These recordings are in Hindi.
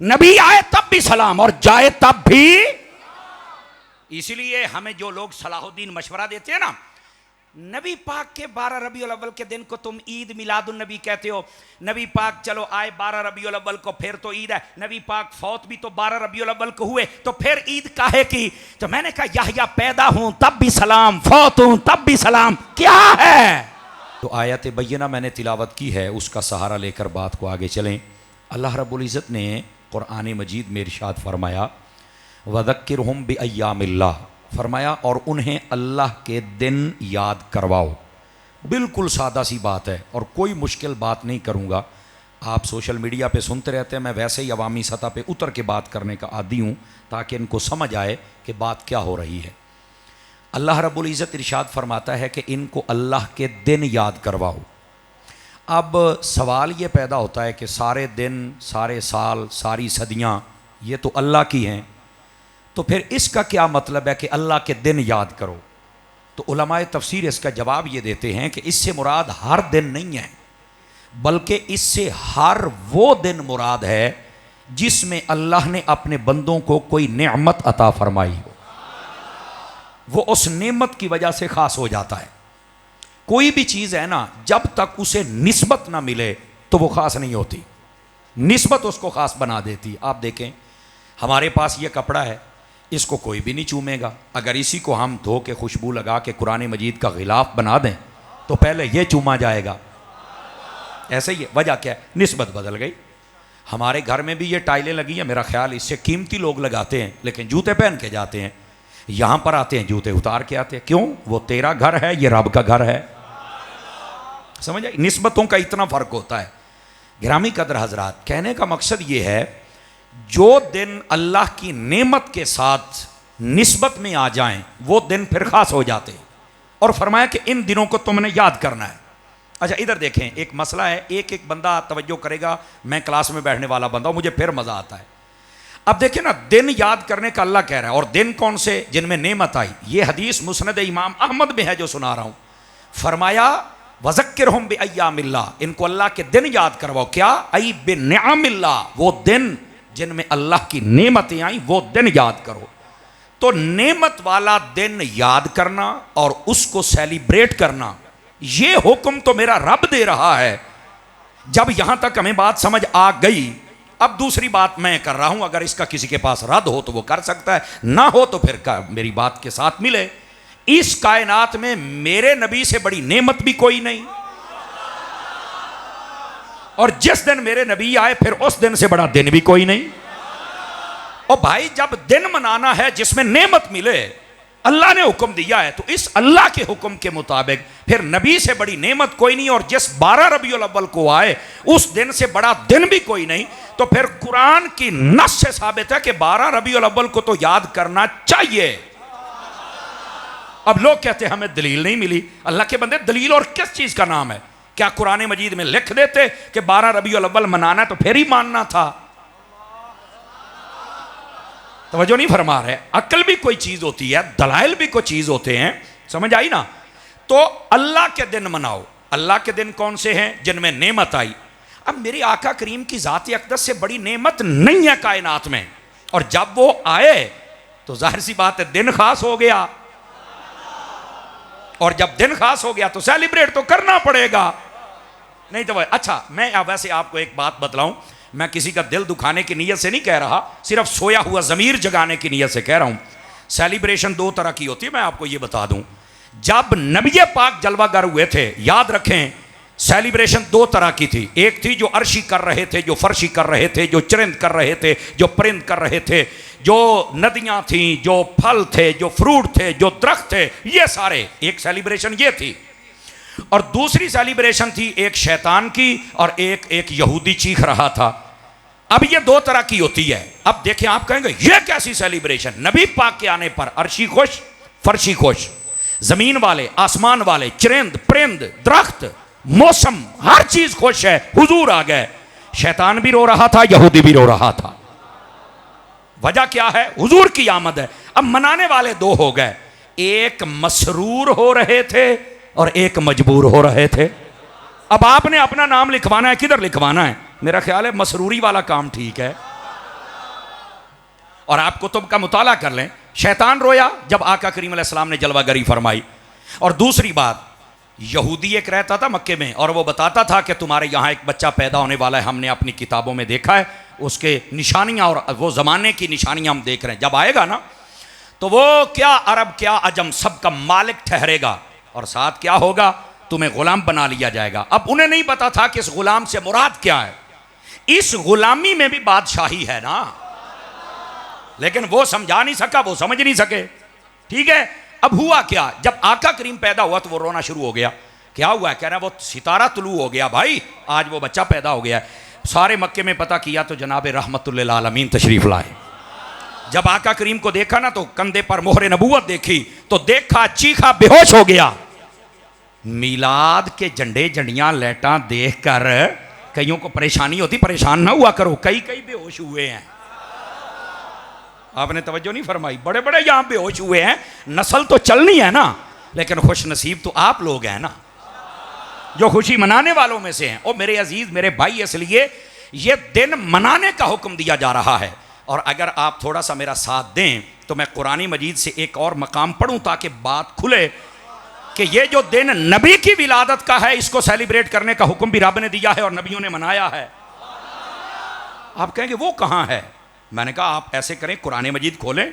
नबी आए तब भी सलाम और जाए तब भी। इसलिए हमें जो लोग सलाहुद्दीन मशवरा देते हैं ना, नबी पाक के 12 रबीउल अव्वल के दिन को तुम ईद मिलादुन नबी कहते हो। नबी पाक चलो आए 12 रबीउल अव्वल को, फिर तो ईद है। नबी पाक फौत भी तो 12 रबीउल अव्वल को हुए, तो फिर ईद काहे की? तो मैंने कहा याह्या पैदा हूं तब भी सलाम, फौत हूं तब भी सलाम, क्या है? तो आयत बय्यना मैंने तिलावत की है, उसका सहारा लेकर बात को आगे चलें। अल्लाह रब्बुल इज़्ज़त ने कुरान मजीद में इरशाद फरमाया वज़क्किरहुम बिअय्यामिल्लाह, फरमाया और उन्हें अल्लाह के दिन याद करवाओ। बिल्कुल सादा सी बात है और कोई मुश्किल बात नहीं करूँगा। आप सोशल मीडिया पे सुनते रहते हैं, मैं वैसे ही अवामी सतह पे उतर के बात करने का आदी हूँ ताकि इनको समझ आए कि बात क्या हो रही है। अल्लाह रब्बुल इज़्ज़त इरशाद फरमाता है कि इनको अल्लाह के दिन याद करवाओ। अब सवाल ये पैदा होता है कि सारे दिन, सारे साल, सारी सदियाँ ये तो अल्लाह की हैं, तो फिर इसका क्या मतलब है कि अल्लाह के दिन याद करो? तो उलमाए तफसीर इसका जवाब ये देते हैं कि इससे मुराद हर दिन नहीं है, बल्कि इससे हर वो दिन मुराद है जिसमें अल्लाह ने अपने बंदों को कोई नेमत अता फरमाई हो। वो उस नेमत की वजह से ख़ास हो जाता है। कोई भी चीज़ है ना, जब तक उसे निस्बत ना मिले तो वो ख़ास नहीं होती, निस्बत उसको ख़ास बना देती। आप देखें, हमारे पास ये कपड़ा है, इसको कोई भी नहीं चूमेगा। अगर इसी को हम धो के खुशबू लगा के कुरान मजीद का गिलाफ बना दें तो पहले ये चूमा जाएगा। ऐसे ही है, वजह क्या है? निस्बत बदल गई। हमारे घर में भी ये टाइलें लगी हैं, मेरा ख्याल इससे कीमती लोग लगाते हैं, लेकिन जूते पहन के जाते हैं। यहाँ पर आते हैं जूते उतार के आते हैं। क्यों? वो तेरा घर है, ये रब का घर है। समझ आई? निस्बतों का इतना फ़र्क होता है। गिरामी कदर हजरात, कहने का मकसद ये है, जो दिन अल्लाह की नेमत के साथ निस्बत में आ जाएं वो दिन फिर खास हो जाते। और फरमाया कि इन दिनों को तुमने याद करना है। अच्छा इधर देखें, एक मसला है, एक एक बंदा तवज्जो करेगा। मैं क्लास में बैठने वाला बंदा हूं, मुझे फिर मज़ा आता है। अब देखें ना, दिन याद करने का अल्लाह कह रहा है, और दिन कौन से? जिनमें नेमत आई। ये हदीस मुस्नद इमाम अहमद में है जो सुना रहा हूं। फरमाया वज़क्किरहुम बिअय्यामिल्लाह, इनको अल्लाह के दिन याद करवाओ। क्या? आई बिनिअमिल्लाह, वो दिन जिनमें अल्लाह की नेमतें आई, वो दिन याद करो। तो नेमत वाला दिन याद करना और उसको सेलिब्रेट करना, ये हुक्म तो मेरा रब दे रहा है। जब यहां तक हमें बात समझ आ गई, अब दूसरी बात मैं कर रहा हूं। अगर इसका किसी के पास रद्द हो तो वो कर सकता है, ना हो तो फिर मेरी बात के साथ मिले। इस कायनात में मेरे नबी से बड़ी नेमत भी कोई नहीं, और जिस दिन मेरे नबी आए फिर उस दिन से बड़ा दिन भी कोई नहीं। और भाई, जब दिन मनाना है जिसमें नेमत मिले, अल्लाह ने हुक्म दिया है, तो इस अल्लाह के हुक्म के मुताबिक फिर नबी से बड़ी नेमत कोई नहीं, और जिस 12 रबीउल अव्वल को आए उस दिन से बड़ा दिन भी कोई नहीं। तो फिर कुरान की नस से साबित है कि 12 रबीउल अव्वल को तो याद करना चाहिए। अब लोग कहते हैं हमें दलील नहीं मिली। अल्लाह के बंदे, दलील और किस चीज का नाम है? क्या कुरान मजीद में लिख देते कि 12 रबीउल अव्वल मनाना तो फिर ही मानना था? तवज्जो नहीं फरमा रहे। अक्ल भी कोई चीज होती है, दलाइल भी कोई चीज होते हैं, समझ आई ना? तो अल्लाह के दिन मनाओ। अल्लाह के दिन कौन से हैं? जिनमें नेमत आई। अब मेरे आका करीम की ज़ात अक़दस से बड़ी नेमत नहीं है कायनात में, और जब वो आए तो जाहिर सी बात है दिन खास हो गया, और जब दिन खास हो गया तो सेलिब्रेट तो करना पड़ेगा, नहीं तो अच्छा मैं वैसे आपको एक बात बतलाऊं, मैं किसी का दिल दुखाने की नीयत से नहीं कह रहा, सिर्फ सोया हुआ ज़मीर जगाने की नीयत से कह रहा हूं। सेलिब्रेशन दो तरह की होती है, मैं आपको ये बता दूं। जब नबी पाक जलवागर हुए थे, याद रखें, सेलिब्रेशन दो तरह की थी। एक थी जो अर्शी कर रहे थे, जो फर्शी कर रहे थे, जो चरिंद कर रहे थे, जो परिंद कर रहे थे, जो नदियां थी, जो फल थे, जो फ्रूट थे, जो दरख्त थे, ये सारे, एक सेलिब्रेशन ये थी। और दूसरी सेलिब्रेशन थी एक शैतान की, और एक यहूदी चीख रहा था। अब ये दो तरह की होती है। अब देखें, आप कहेंगे ये कैसी सेलिब्रेशन? नबी पाक के आने पर अर्शी खुश, फर्शी खुश, जमीन वाले, आसमान वाले, चरिंद, परिंद, दरख्त, मौसम, हर चीज खुश है। हुजूर आ गए, शैतान भी रो रहा था, यहूदी भी रो रहा था। वजह क्या है? हुजूर की आमद है। अब मनाने वाले दो हो गए, एक मसरूर हो रहे थे और एक मजबूर हो रहे थे। अब आपने अपना नाम लिखवाना है, किधर लिखवाना है? मेरा ख्याल है मसरूरी वाला काम ठीक है। और आप कुतुब का मुताला कर लें, शैतान रोया जब आका करीम अलैहिस्सलाम ने जलवागरी फरमाई। और दूसरी बात, यहूदी एक रहता था मक्के में और वो बताता था कि तुम्हारे यहाँ एक बच्चा पैदा होने वाला है, हमने अपनी किताबों में देखा है, उसके निशानियाँ और वो ज़माने की निशानियाँ हम देख रहे हैं, जब आएगा ना तो वो क्या अरब क्या अजम सबका मालिक ठहरेगा और साथ क्या होगा, तुम्हें गुलाम बना लिया जाएगा। अब उन्हें नहीं पता था कि इस गुलाम से मुराद क्या है, इस गुलामी में भी बादशाही है ना, लेकिन वो समझा नहीं सका, वो समझ नहीं सके। ठीक है, अब हुआ क्या, जब आका करीम पैदा हुआ तो वो रोना शुरू हो गया। क्या हुआ, कह रहा है वो सितारा तुलू हो गया भाई, आज वो बच्चा पैदा हो गया। सारे मक्के में पता किया तो जनाब रहमतुल्लिल आलमीन तशरीफ लाए। जब आका करीम को देखा ना तो कंधे पर मोहरे नबूवत देखी तो देखा, चीखा, बेहोश हो गया। मीलाद के झंडे झंडियां लेटा देख कर कईयों को परेशानी होती, परेशान ना हुआ करो, कई कई बेहोश हुए हैं। आपने तवज्जो नहीं फरमाई, बड़े बड़े यहां बेहोश हुए हैं। नस्ल तो चलनी है ना, लेकिन खुश नसीब तो आप लोग हैं ना जो खुशी मनाने वालों में से हैं। और मेरे अजीज, मेरे भाई, इसलिए ये दिन मनाने का हुक्म दिया जा रहा है। और अगर आप थोड़ा सा मेरा साथ दें तो मैं कुरानी मजीद से एक और मकाम पढ़ूं ताकि बात खुले कि ये जो दिन नबी की विलादत का है, इसको सेलिब्रेट करने का हुक्म भी रब ने दिया है और नबियों ने मनाया है। आप कहेंगे वो कहां है, मैंने कहा आप ऐसे करें, कुरान मजीद खोलें,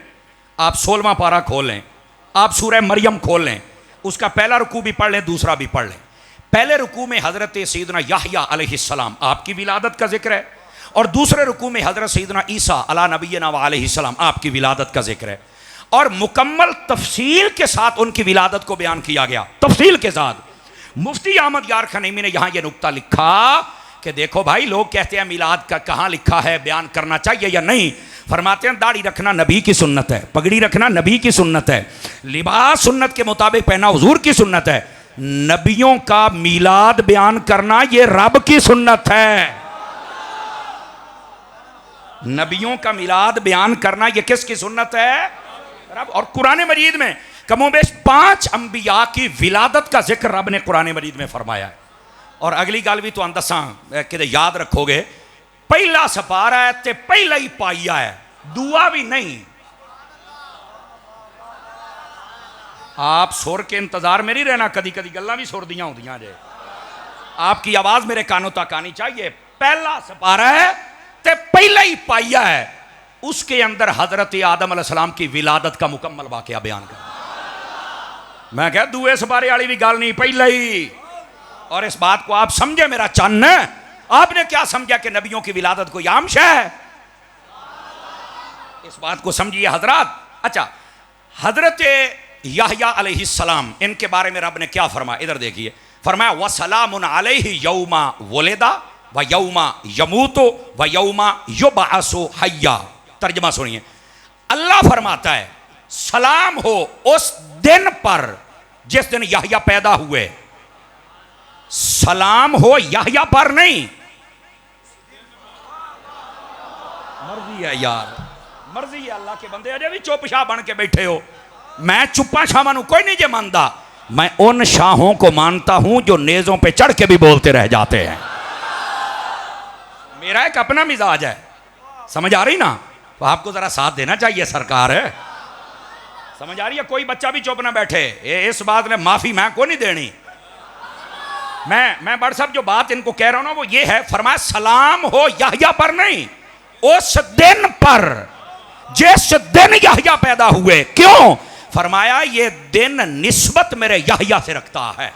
आप 16वां पारा खोलें, आप सूरह मरियम खोल लें, उसका पहला रुकू भी पढ़ लें, दूसरा भी पढ़ लें। पहले रुकू में हजरत सैयदना याहया अलैहिस्सलाम आपकी विलादत का जिक्र है और दूसरे रुकू में हजरत सैयदना ईसा अला नबीना व अलैहिस्सलाम आपकी विलादत का जिक्र है। और मुकम्मल तफसील के साथ उनकी विलादत को बयान किया गया, तफसील के साथ। मुफ्ती अहमद यार खनैमी ने यहाँ यह नुक्ता लिखा कि देखो भाई, लोग कहते हैं मिलाद का कहाँ लिखा है, बयान करना चाहिए या नहीं। फरमाते हैं दाढ़ी रखना नबी की सुन्नत है, पगड़ी रखना नबी की सुन्नत है, लिबास सुन्नत के मुताबिक पहना हुजूर की सुन्नत है, नबियों का मिलाद बयान करना ये रब की सुन्नत है। नबियों का मिलाद बयान करना ये किसकी सुन्नत है, रब। और कुरान मजीद में कमोबेश 5 अंबिया की विलादत का जिक्र रब ने कुरान मजीद में फरमाया है। और अगली गल भी तो दसा कि याद रखोगे, पहला सपारा है ते पहला ही पाइया है, दुआ भी नहीं। आप सुर के इंतजार में नहीं रहना, कदी कदी गल्ला भी सुर दियां होंदियां जे, आपकी आवाज मेरे कानों तक आनी चाहिए। पहला सपारा है ते पहला ही पाइया है, उसके अंदर हजरत आदम अलैहिस्सलाम की विलादत का मुकम्मल वाकया बयान कर। मैं कह दुए सपारे वाली भी गल नहीं, पहला ही। और इस बात को आप समझे मेरा चन्न, आपने क्या समझा कि नबियों की विलादत कोई आम शय है, इस बात को समझिए हजरात। अच्छा, हजरत याहया अलैहिस्सलाम, इनके बारे में रब ने क्या फरमाया, इधर देखिए। फरमाया वसलामुन अलैहि यौमा वुलिदा व यौमा यमूतु व यौमा युबअसु हय्या। तर्जुमा सुनिए, अल्लाह फरमाता है सलाम हो उस दिन पर जिस दिन याहया पैदा हुए। सलाम हो याहया पर नहीं, मर्जी है यार, मर्जी है अल्लाह के बंदे, अजे भी चुप शाह बन के बैठे हो। मैं चुप्पा शाह कोई नहीं जे मानता, मैं उन शाहों को मानता हूं जो नेजों पे चढ़ के भी बोलते रह जाते हैं। मेरा एक अपना मिजाज है, समझ आ रही ना, तो आपको जरा साथ देना चाहिए सरकार है, समझ आ रही है। कोई बच्चा भी चुप ना बैठे, इस बात में माफी मैं को नहीं देनी। मैं बड़ साहब जो बात इनको कह रहा हूं ना वो ये है, फरमाया सलाम हो याहया पर नहीं, उस दिन पर जिस दिन याहया पैदा हुए। क्यों? फरमाया ये दिन निस्बत मेरे याहया से रखता है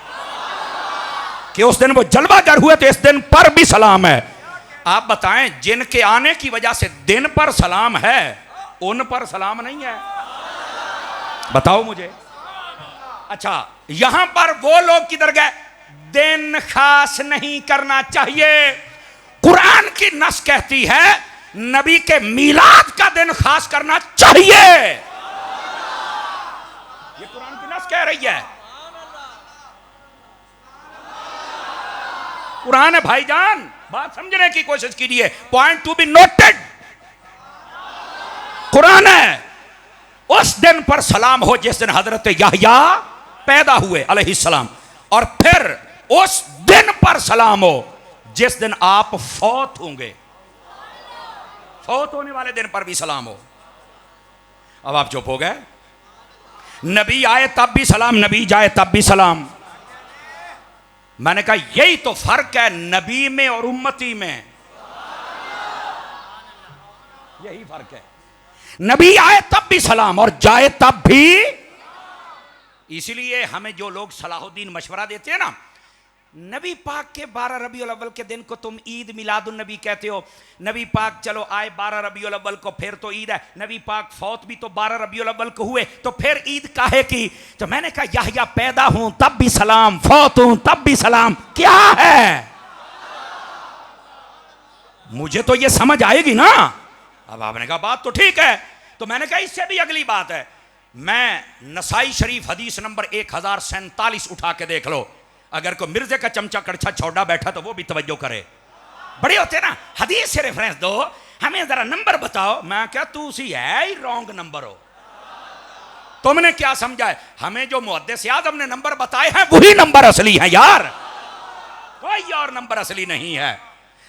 कि उस दिन वो जलवागर हुए, तो इस दिन पर भी सलाम है। आप बताएं, जिनके आने की वजह से दिन पर सलाम है, उन पर सलाम नहीं है? बताओ मुझे। अच्छा, यहां पर वो लोग किधर गए? दिन खास नहीं करना चाहिए। कुरान की नस कहती है नबी के मिलाद का दिन खास करना चाहिए, ये कुरान की नस कह रही है। कुरान है भाईजान, बात समझने की कोशिश कीजिए, point to be noted. Quran है उस दिन पर सलाम हो जिस दिन हजरत याहया पैदा हुए अलैहिस्सलाम, और फिर उस दिन पर सलाम हो जिस दिन आप फौत होंगे, फौत होने वाले दिन पर भी सलाम हो। अब आप चुप हो गए। नबी आए तब भी सलाम, नबी जाए तब भी सलाम। मैंने कहा यही तो फर्क है नबी में और उम्मती में, यही फर्क है। नबी आए तब भी सलाम और जाए तब भी। इसलिए हमें जो लोग सलाहुद्दीन मशवरा देते हैं ना, नबी पाक के 12 रबीउल अव्वल के दिन को तुम ईद मिलादुन नबी कहते हो। नबी पाक चलो आए 12 रबीउल अव्वल को, फिर तो ईद है। नबी पाक फौत भी तो 12 रबीउल अव्वल को हुए, तो फिर ईद काहे की? तो मैंने कहा याह्या पैदा हूं तब भी सलाम, फौत हूं तब भी सलाम, क्या है? मुझे तो ये समझ आएगी ना। अब आपने कहा बात तो ठीक है। तो मैंने कहा इससे भी अगली बात है, मैं नसाई शरीफ हदीस नंबर 1047 उठा के देख लो। अगर कोई मिर्जे का चमचा कड़छा छोड़ा बैठा तो वो भी तवज्जो करे। बड़े होते ना हदीस से रेफरेंस दो, हमें जरा नंबर बताओ। मैं क्या तू उसी है ही रॉन्ग नंबर हो, तुमने क्या समझा है? हमें जो मुहद्दिस आज़म ने नंबर बताए हैं वही नंबर असली है यार, कोई और नंबर असली नहीं है।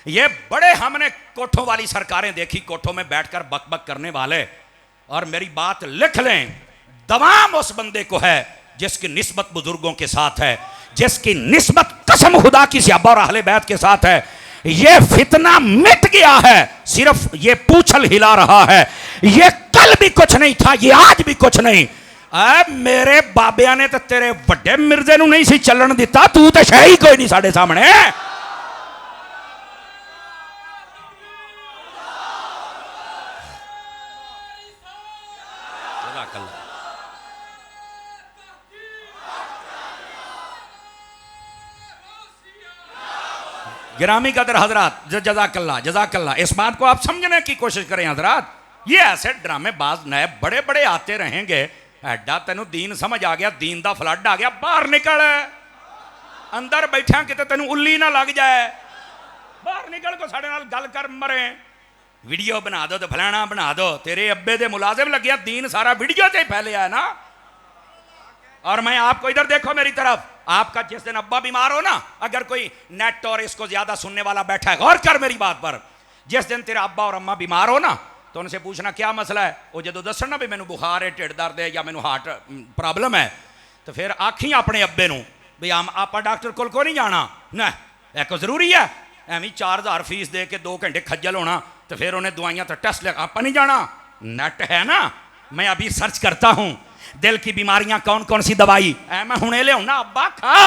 ये बड़े हमने कोठों वाली सरकारें देखी, कोठों में बैठकर बक बक करने वाले। और मेरी बात लिख लें, दवाम उस बंदे को है जिसकी निस्बत बुजुर्गों के साथ है, जिसकी निस्बत कसम खुदा की सहाबा और अहले बैत के साथ है। ये फितना मिट गया है, सिर्फ ये पूछल हिला रहा है। ये कल भी कुछ नहीं था, ये आज भी कुछ नहीं। मेरे बाबिया ने तो तेरे वड्डे मिर्जे नूं नहीं सी चलन दिता, तू तो शह ही कोई नहीं साडे सामने। गिरामी कदर हजरात, जज़ाकल्लाह जज़ाकल्लाह। इस बात को आप समझने की कोशिश करें हजरात। ये ऐसे ड्रामेबाज नए बड़े बड़े आते रहेंगे। एडा तेनू दीन समझ आ गया, दीन दा फ्लड आ गया, बाहर निकल। अंदर बैठा कि तेनू उल्ली ना लग जाए, बाहर निकल को साडे नाल गल कर मरे। वीडियो बना दो तो फलाना बना दो, तेरे अब्बे दे मुलाजिम लगे, दीन सारा वीडियो से फैलिया है ना। और मैं आपको इधर देखो मेरी तरफ, आपका जिस दिन अब्बा बीमार हो ना, अगर कोई नेट और इसको ज्यादा सुनने वाला बैठा है, गौर कर मेरी बात पर। जिस दिन तेरा अब्बा और अम्मा बीमार हो ना, तो उनसे पूछना क्या मसला है। वो जो दसना भी मैनू बुखार है, ढिड दर्द है या मैनू हार्ट प्रॉब्लम है, तो फिर आखी अपने अब्बे नू भी आप डॉक्टर को नहीं जाना ना, एक जरूरी है। एवं 4000 फीस दे के 2 घंटे खज्जल होना, तो फिर उन्हें दवाइयां तो टेस्ट ले, आप नहीं जाना। नेट है ना, मैं अभी सर्च करता हूं दिल की बीमारियां कौन कौन सी दवाई है, मैं हुणे ले ना अब्बा खा।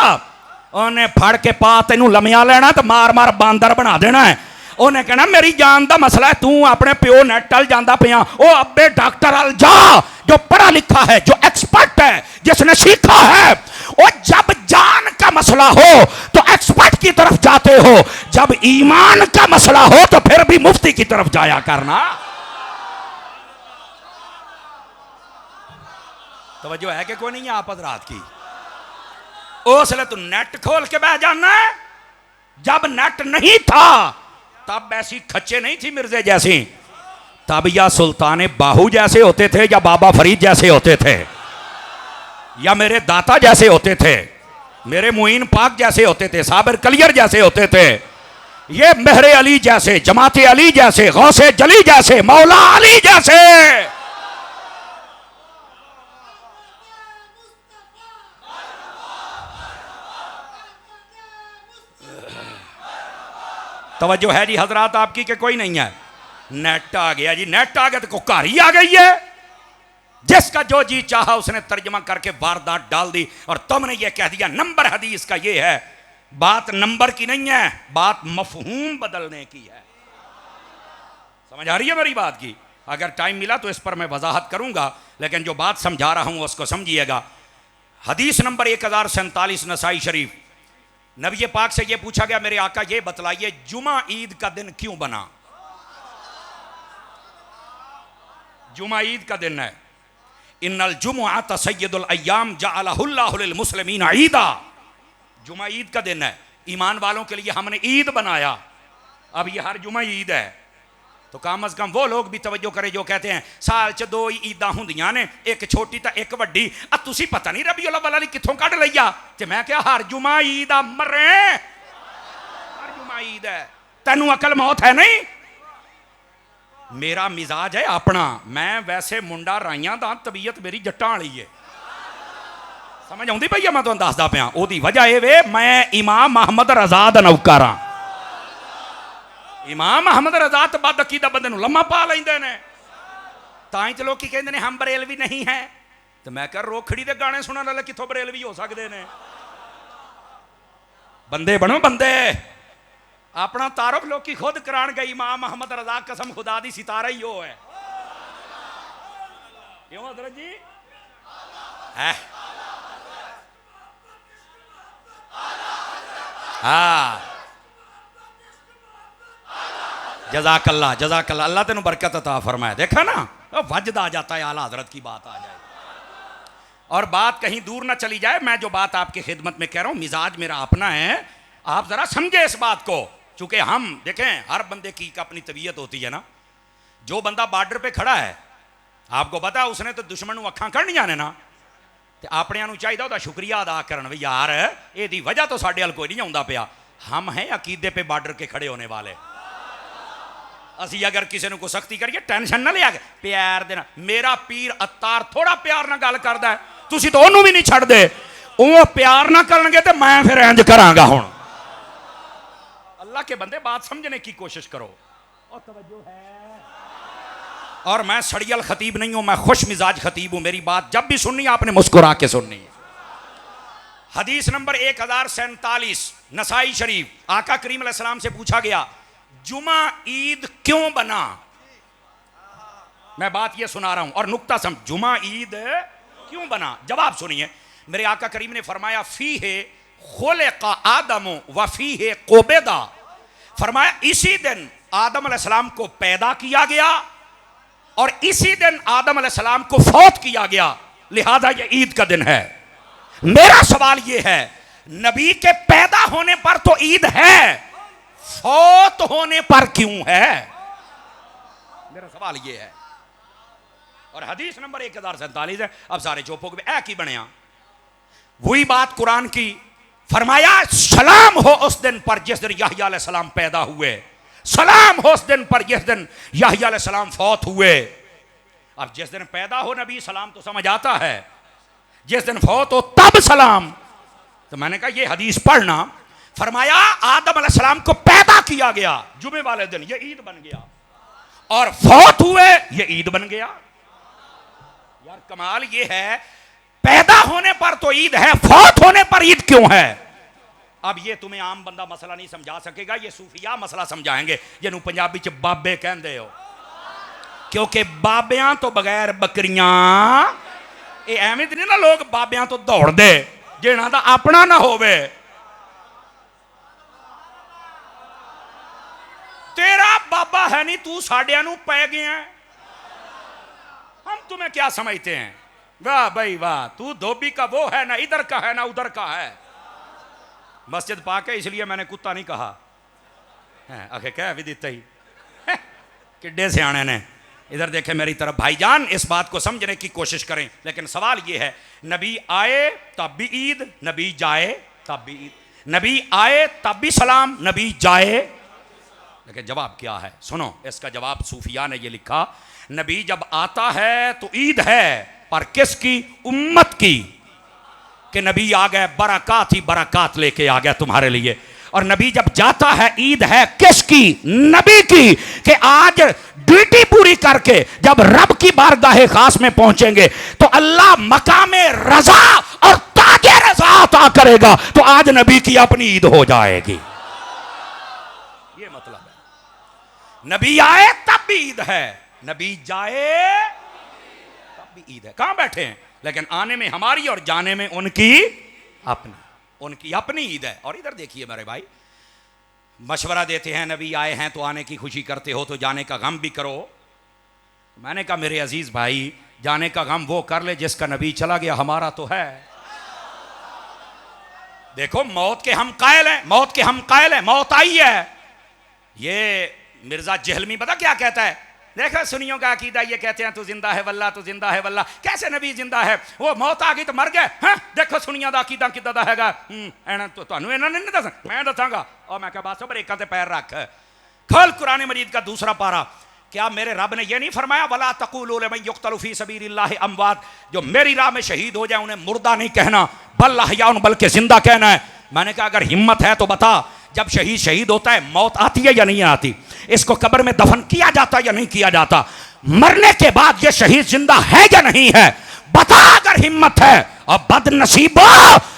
उन्हें फड़ के पा तेनू लमिया लेना तो मार मार बांदर बना देना है। उन्हें कहना मेरी जान का मसला है, तू अपने प्यो नेट अल जाता पिया, ओ अब्बे डॉक्टर अल जा, जो पढ़ा लिखा है, जो एक्सपर्ट है, जिसने सीखा है। और जब जान का मसला हो तो एक्सपर्ट की तरफ जाते हो, जब ईमान का मसला हो तो फिर भी मुफ्ती की तरफ जाया करना। तवज्जो है कि कोई नहीं है आप हजरात की? उसले तू नेट खोल के बह जाना है। जब नेट नहीं था तब ऐसी खच्चे नहीं थी मिर्जे जैसी, तब या सुल्तान बाहू जैसे होते थे, या बाबा फरीद जैसे होते थे, या मेरे दाता जैसे होते थे, मेरे मुइन पाक जैसे होते थे, साबिर कलियर जैसे होते थे, ये मेहरे अली जैसे, जमाते अली जैसे, गौसे जली जैसे, मौला अली जैसे। तवज्जो है जी हजरात आपकी कि कोई नहीं है? नेट आ गया जी, नेट आ गया तो कुकारी आ गई है। जिसका जो जी चाहा उसने तर्जमा करके वारदात डाल दी, और तुमने ये कह दिया नंबर हदीस का ये है। बात नंबर की नहीं है, बात मफहूम बदलने की है। समझ आ रही है मेरी बात की? अगर टाइम मिला तो इस पर मैं वजाहत करूंगा, लेकिन जो बात समझा रहा हूं उसको समझिएगा। हदीस नंबर 1047 नसाई शरीफ, नबी पाक से ये पूछा गया मेरे आका ये बतलाइए जुमा ईद का दिन क्यों बना? जुमा ईद का दिन है। इन्नल जुमुअत सय्यदुल अय्याम जअलहुल्लाहु लिल मुस्लिमीन ईदा। जुमा ईद का दिन है, ईमान वालों के लिए हमने ईद बनाया। अब ये हर जुमा ईद है, तो कम अज कम वो लोग भी तवज्जो करें जो कहते हैं साल च 2 ईदा होंदियां ने, एक छोटी तो एक वड्डी। अब तुसी पता नहीं रबीउल अव्वल वाली कित्थों कढ लईया, ते मैं क्या हर जुमा ईद आ मरे, हर जुमा ईद है। तैनू अकल मौत है नहीं? मेरा मिजाज है अपना, मैं वैसे मुंडा राइयां दा, तबीयत मेरी जट्टां वाली है। समझ आउंदी पई है? मैं तुहानूं दसदा पिया, ओदी वजह ये वे मैं इमाम मोहम्मद रजा दा नौकर हां। इमाम मोहम्मद रजा तो बद अकीदा बंदे नूं लम्मा पा लैंदे ने, तां ही ते लोग कहंदे ने हम बरेलवी नहीं है। तो मैं कह रोखड़ी दे गाने सुनने वाले कित्थों बरेलवी हो सकते ने? बंदे बनो बंदे। अपना तारुफ लोग खुद करान गई, इमाम मोहम्मद रजा कसम खुदा दी सितारा ही हो है। क्यों हजरत जी? है हाँ, जज़ाकल्लाह जज़ाकल्लाह, अल्लाह तेनू बरकत अता फरमाए। देखा ना, वजद आ जाता है, आला हजरत की बात आ जाए। और बात कहीं दूर ना चली जाए, मैं जो बात आपकी खिदमत में कह रहा हूं, मिजाज मेरा अपना है, आप जरा समझे इस बात को। चूंकि हम देखें, हर बंदे की अपनी तबीयत होती है ना। जो बंदा बॉर्डर पे खड़ा है, आपको पता है उसने तो दुश्मन को अखां कढ़नियां ने ना, तो अपने नूं चाहिए उसका शुक्रिया अदा करन, भी यार ये वजह तो साडे अल कोई नहीं आउंदा पिया। हम हैं अकीदे पे बॉर्डर के खड़े होने वाले। असी अगर किसी को सख्ती करिए, टेंशन ना लिया, प्यार देना। मेरा पीर अत्तार थोड़ा प्यार ना गल करदा है, तुसी तो ओनू भी नहीं छड्डदे। वो प्यार ना करनगे तो मैं फिर इंज करांगा। हुण अल्लाह के बंदे बात समझने की कोशिश करो। और तवज्जो है। और मैं सड़ियल खतीब नहीं हूं, मैं खुश मिजाज खतीब हूं। मेरी बात जब भी सुननी आपने मुस्कुरा के सुननी है। हदीस नंबर 1047 नसाई शरीफ, आका करीम अलैहिस्सलाम से पूछा गया जुमा ईद क्यों बना? मैं बात ये सुना रहा हूं और नुक्ता समझ, जुमा ईद क्यों बना? जवाब सुनिए। मेरे आका करीम ने फरमाया फीहे खुलिका आदम व फीहे कुबिदा, फरमाया इसी दिन आदम अलैहिस्सलाम को पैदा किया गया और इसी दिन आदम अलैहिस्सलाम को फौत किया गया, लिहाजा ये ईद का दिन है। मेरा सवाल ये है, नबी के पैदा होने पर तो ईद है, फौत होने पर क्यों है? मेरा सवाल ये है। और हदीस नंबर 1047 है। अब सारे चुप हो गए, की बनया वही बात कुरान की। फरमाया सलाम हो उस दिन पर जिस दिन याह्या अलैहिस्सलाम पैदा हुए, सलाम हो उस दिन पर जिस दिन याह्या अलैहिस्सलाम फौत हुए। अब जिस दिन पैदा हो नबी, सलाम तो समझ आता है, जिस दिन फौत हो तब सलाम। तो मैंने कहा ये हदीस पढ़ना। फरमाया आदम अलैहिस्सलाम को पैदा किया गया जुमे वाले दिन, ये ईद बन गया, और फौत हुए ये ईद बन गया। यार कमाल ये है, पैदा होने पर तो ईद है, फौत होने पर ईद क्यों है? अब ये तुम्हें आम बंदा मसला नहीं समझा सकेगा, ये सूफिया मसला समझाएंगे, जिन्होंने पंजाबी च बाबे कहते हो। क्योंकि बाबियां तो बगैर बकरियां, ये एवं नहीं ना लोग बाबियां तो दौड़ दे जिन्हां दा अपना ना होवे। तेरा बाबा है नहीं, तू साडियां नूं पै गया, हम तुम्हें क्या समझते हैं? वाह भाई वाह, तू धोबी का वो है ना, इधर का है ना उधर का है। मस्जिद पाक है इसलिए मैंने कुत्ता नहीं कहा, आखे कह भी दिता ही किड्डे सियाने ने। इधर देखे मेरी तरफ भाईजान, इस बात को समझने की कोशिश करें। लेकिन सवाल यह है, नबी आए तब भी ईद, नबी जाए तब भी ईद, नबी आए तब भी सलाम, नबी जाए। लेकिन जवाब क्या है? सुनो, इसका जवाब सूफिया ने यह लिखा, नबी जब आता है तो ईद है, पर किसकी? उम्मत की। कि नबी आ गए, बरकत ही बरकत लेके आ गया तुम्हारे लिए। और नबी जब जाता है, ईद है किसकी? नबी की। कि आज ड्यूटी पूरी करके जब रब की बारगाह खास में पहुंचेंगे तो अल्लाह मकामे रजा और ताजे रजा अता करेगा, तो आज नबी की अपनी ईद हो जाएगी। ये मतलब है, नबी आए तब भी ईद है, नबी जाए तब भी ईद है। कहां बैठे हैं? लेकिन आने में हमारी और जाने में उनकी अपनी ईद है। और इधर देखिए मेरे भाई, मशवरा देते हैं नबी आए हैं तो आने की खुशी करते हो तो जाने का गम भी करो। मैंने कहा मेरे अजीज भाई, जाने का गम वो कर ले जिसका नबी चला गया, हमारा तो है। देखो मौत के हम कायल हैं, मौत के हम कायल हैं, मौत आई है। ये मिर्जा जहलमी पता क्या कहता है? देखो सुनियों का अकीदा ये कहते हैं तू जिंदा है वल्ला, तू जिंदा है वल्ला। कैसे नबी जिंदा है? वो मौत आ गई तो मर गए। हाँ देखो सुनिया दा अकीदा किदा दा हैगा। तो तुहानू इन्हां ने नहीं दस, मैं दसांगा। और मैं कहा बस बरेकां ते पैर रख, खोल कुरान मजीद का दूसरा पारा क्या मेरे रब ने यह नहीं फरमाया वला तक़ूलू लिमन युक़्तलु फ़ी सबीलिल्लाहि अमवात, जो मेरी राह में शहीद हो जाए उन्हें मुर्दा नहीं कहना, बल अहयाउन, बल्कि जिंदा कहना है। मैंने कहा अगर हिम्मत है तो बता, जब शहीद होता है मौत आती है या नहीं आती? इसको कब्र में दफन किया जाता या नहीं किया जाता? मरने के बाद ये शहीद जिंदा है या नहीं है? बता अगर हिम्मत है। और बदनसीबो,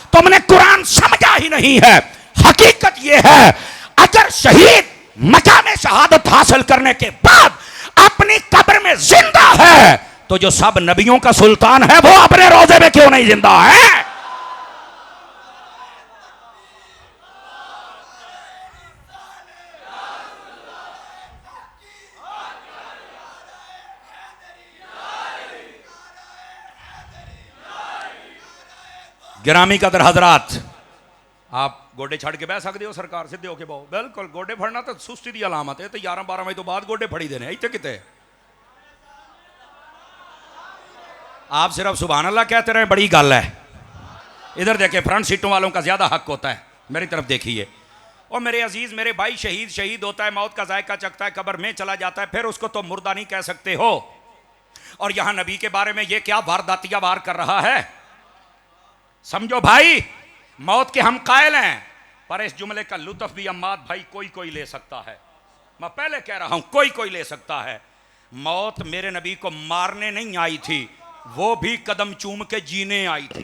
तुमने कुरान समझा ही नहीं है। हकीकत यह है अगर शहीद मकाम शहादत हासिल करने के बाद अपनी कब्र में जिंदा है तो जो सब नबियों का सुल्तान है वो अपने रोजे में क्यों नहीं जिंदा है? गिरामी कदर हजरात, आप गोडे छड़ के बह सकते हो सरकार सीधे होके बहु, बिल्कुल। गोडे फड़ना तो सुस्ती की अलामत है, तो 11-12 बजे तो बाद गोडे फड़ी देने इतने किते। आप सिर्फ सुभान अल्लाह कहते रहे, बड़ी गल है। इधर देखे, फ्रंट सीटों वालों का ज्यादा हक होता है, मेरी तरफ देखिए। और मेरे अजीज, मेरे भाई, शहीद होता है, मौत का जायका चखता है, कब्र में चला जाता है, फिर उसको तो मुर्दा नहीं कह सकते हो। और यहां नबी के बारे में ये क्या वारदातिया वार कर रहा है? समझो भाई, मौत के हम कायल हैं, पर इस जुमले का लुत्फ भी अम्माद भाई कोई ले सकता है। मैं पहले कह रहा हूं कोई ले सकता है। मौत मेरे नबी को मारने नहीं आई थी, वो भी कदम चूम के जीने आई थी।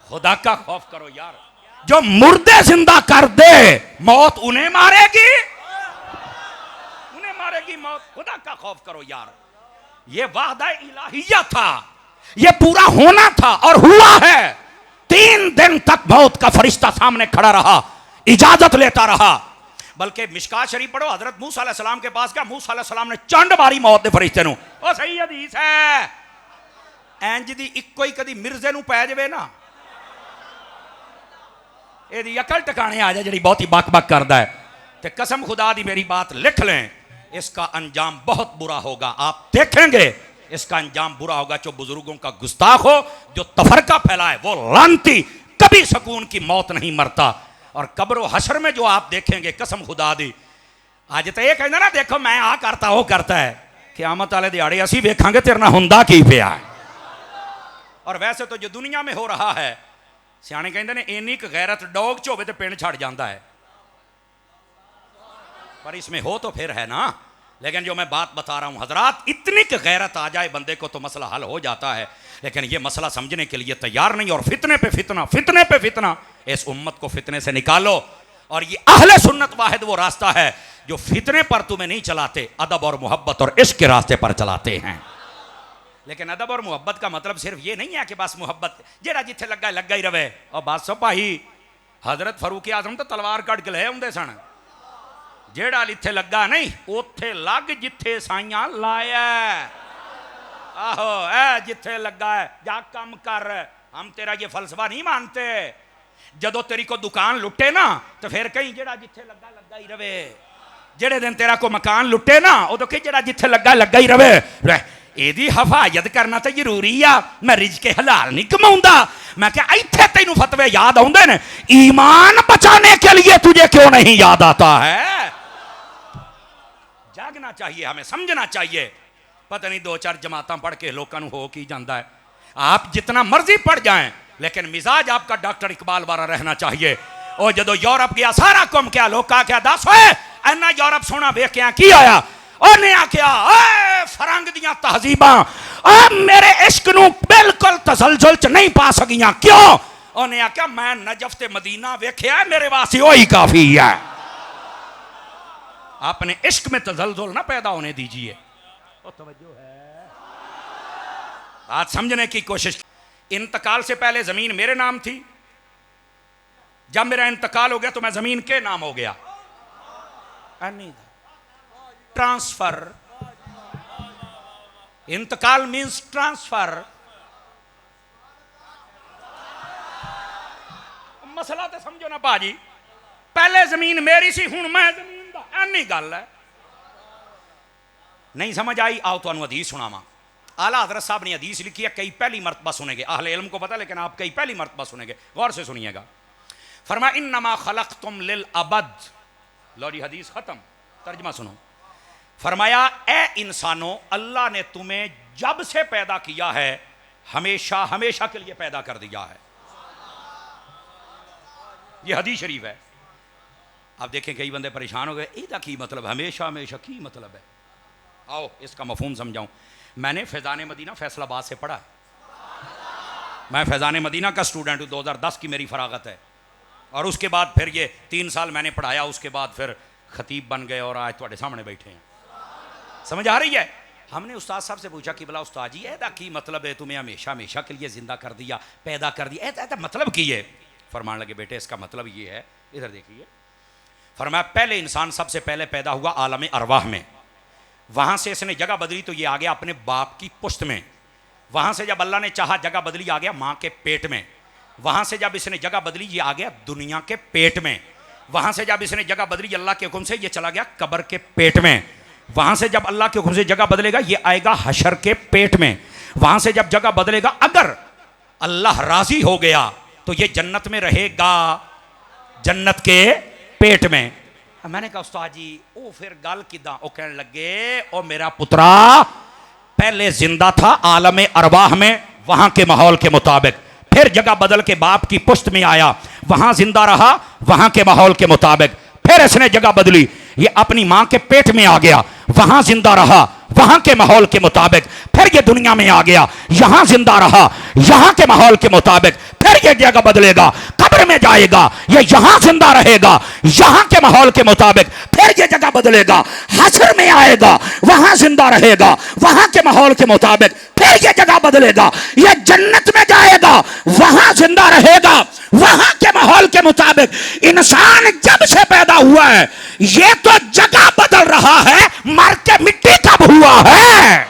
खुदा का खौफ करो यार, जो मुर्दे जिंदा कर दे मौत उन्हें मारेगी, मौत। खुदा का खौफ करो यार, ये वादा इलाहिया था, ये पूरा होना था और हुआ है। 3 दिन तक मौत का फरिश्ता सामने खड़ा रहा, इजाजत लेता रहा। बल्कि मिशकात शरीफ पढ़ो, हजरत मूसा अलैहि सलाम के पास गया, मूसा अलैहि सलाम ने चंड मारी मौत के फरिश्ते नु। ओ सही हदीस है, इंज दी इक्को ही कदी मिर्जे नु पै जावे ना, एदी अकल टकाने आ जाए ਜਿਹੜੀ ਬਹੁਤੀ बक करदा है, ते कसम खुदा दी मेरी बात लिख लें, इसका अंजाम बहुत बुरा होगा। आप देखेंगे इसका अंजाम बुरा होगा। जो बुजुर्गों का गुस्ताख हो, जो तफरका फैलाए, वो लानती कभी सुकून की मौत नहीं मरता। और कब्र हशर में जो आप देखेंगे, कसम खुदा दी, आज तो ये कहना ना, देखो मैं आ करता वो करता है, क़यामत वाले दिहाड़े असी वेखांगे तेरे नाल हुंदा की पिया। और वैसे तो जो दुनिया में हो रहा है, सियाने कहते हैं इन्नी क गैरत डोग च होवे ते पिंड छड़ जाता है, पर इसमें हो तो फिर है ना। लेकिन जो मैं बात बता रहा हूं हजरात, इतनी क गैरत आ जाए बंदे को तो मसला हल हो जाता है। लेकिन ये मसला समझने के लिए तैयार नहीं, और फितने पे फितना, इस उम्मत को फितने से निकालो। और ये अहले सुन्नत वाहिद वो रास्ता है जो फितने पर तुम्हें नहीं चलाते, अदब और मोहब्बत और इश्क के रास्ते पर चलाते हैं। लेकिन अदब और मोहब्बत का मतलब सिर्फ ये नहीं है कि बस मोहब्बत जेड़ा जिथे लगा ही रवे। और बात सो भाई, हजरत फरूक आजम तो तलवार कट के ले आउंदे सन, जेड़ा इत्थे लगा नहीं उथे लग जिथे साइयां लाया। आहो ऐ जिथे लगा है जा कम कर, हम तेरा ये फलसफा नहीं मानते। जदों तेरी को दुकान लुटे ना तो फिर कहीं जेड़ा जिथे लगा ही रवे। जेड़े दिन तेरा को मकान लुटे ना उदों कहीं जेड़ा जिथे लगा ही रवे। एदी हिफाजत करना तो जरूरी आ, मैं रिज़्क़े हलाल नहीं कमाऊंदा। मैं क्या इत्थे तैनू फतवे याद आउंदे ने, ईमान बचाने के लिए तुझे क्यों नहीं याद आता है? जागना चाहिए, हमें समझना चाहिए। पता नहीं 2-4 जमातां पढ़ के लोगों हो की जाता है। आप जितना मर्जी पढ़ जाएं, लेकिन मिजाज आपका डॉक्टर इकबाल वाला रहना चाहिए। और जदों यूरोप गया सारा घूम के लोग क्या दस होए इन्ना यूरोप सोना वेख के की आया, उन्हें आख्या फरंग दियां तहजीबां मेरे इश्क नू बिल्कुल तसलसल च नहीं पा सकियां। क्यों? उन्हें आख्या मैं नजफ ते मदीना वेख्या, मेरे वास्ते वही काफी है। अपने इश्क में तसलसल ना पैदा होने दीजिए। तवज्जो है, बात समझने की कोशिश। इंतकाल से पहले जमीन मेरे नाम थी, जब मेरा इंतकाल हो गया तो मैं जमीन के नाम हो गया। ट्रांसफर, इंतकाल मींस ट्रांसफर। मसला तो समझो ना भाजी, पहले जमीन मेरी सी, हुण मैं जमीन दा, ऐनी गल है। नहीं समझ आई? आओ तुहानू हदीस सुनावा। आला हजरत साहब ने हदीस लिखी है, कई पहली मरतबा सुनेंगे, अहले इल्म को पता, लेकिन आप कई पहली मरतबा सुनेंगे, गौर से सुनिएगा। फरमाया इन्नमा खलक़तुम लिल अबद लो जी हदीस खत्म, तर्जमा सुनो। फरमाया ए इंसानों, अल्लाह ने तुम्हें जब से पैदा किया है हमेशा हमेशा के लिए पैदा कर दिया है। यह हदीस शरीफ है। आप देखें कई बंदे परेशान हो गए, इसका की मतलब, हमेशा हमेशा की मतलब है। आओ इसका मफहूम समझाऊं। मैंने फैज़ान मदीना फैसलाबाद से पढ़ा है, मैं फैज़ान मदीना का स्टूडेंट हूँ, 2010 की मेरी फरागत है। और उसके बाद फिर ये 3 साल मैंने पढ़ाया, उसके बाद फिर खतीब बन गए और आज तुम्हारे सामने बैठे हैं। समझ आ रही है? हमने उस्ताद साहब से पूछा कि भला उस्ताद जी ऐसा की मतलब है, तुम्हें हमेशा हमेशा के लिए जिंदा कर दिया, पैदा कर दिया, ऐसा मतलब की है? फरमान लगे बेटे इसका मतलब ये है, इधर देखिए। फरमाया पहले इंसान सबसे पहले पैदा हुआ आलम अरवाह में, वहां से इसने जगह बदली तो ये आ गया अपने बाप की पुश्त में। वहां से जब अल्लाह ने चाहा जगह बदली, आ गया मां के पेट में। वहां से जब इसने जगह बदली ये आ गया दुनिया के पेट में। वहां से जब इसने जगह बदली अल्लाह के हुक्म से ये चला गया कब्र के पेट में। वहां से जब अल्लाह के हुक्म से जगह बदलेगा ये आएगा हशर के पेट में। वहां से जब जगह बदलेगा अगर अल्लाह राजी हो गया तो ये जन्नत में रहेगा, जन्नत के पेट में। मैंने कहा उस्ताद जी ओ फिर गल किदा? ओ कहने लगे ओ मेरा पुत्रा पहले जिंदा था आलम अरवाह में, वहां के माहौल के मुताबिक, फिर जगह बदल के बाप की पुश्त में आया, वहां जिंदा रहा वहां के माहौल के मुताबिक, फिर इसने जगह बदली ये अपनी मां के पेट में आ गया, वहां जिंदा रहा वहां के माहौल के मुताबिक, फिर ये दुनिया में आ गया, यहां जिंदा रहा यहां के माहौल के मुताबिक, फिर ये जगह बदलेगा कब्र में जाएगा, ये यहां जिंदा रहेगा यहां के माहौल के मुताबिक, फिर ये जगह बदलेगा हश्र में आएगा, वहां जिंदा रहेगा वहां के माहौल के मुताबिक, फिर ये जगह बदलेगा, ये जन्नत में जाएगा वहां जिंदा रहेगा वहां के माहौल के मुताबिक। इंसान जब से पैदा हुआ है ये तो जगह बदल रहा है, मर के मिट्टी कब हुआ है?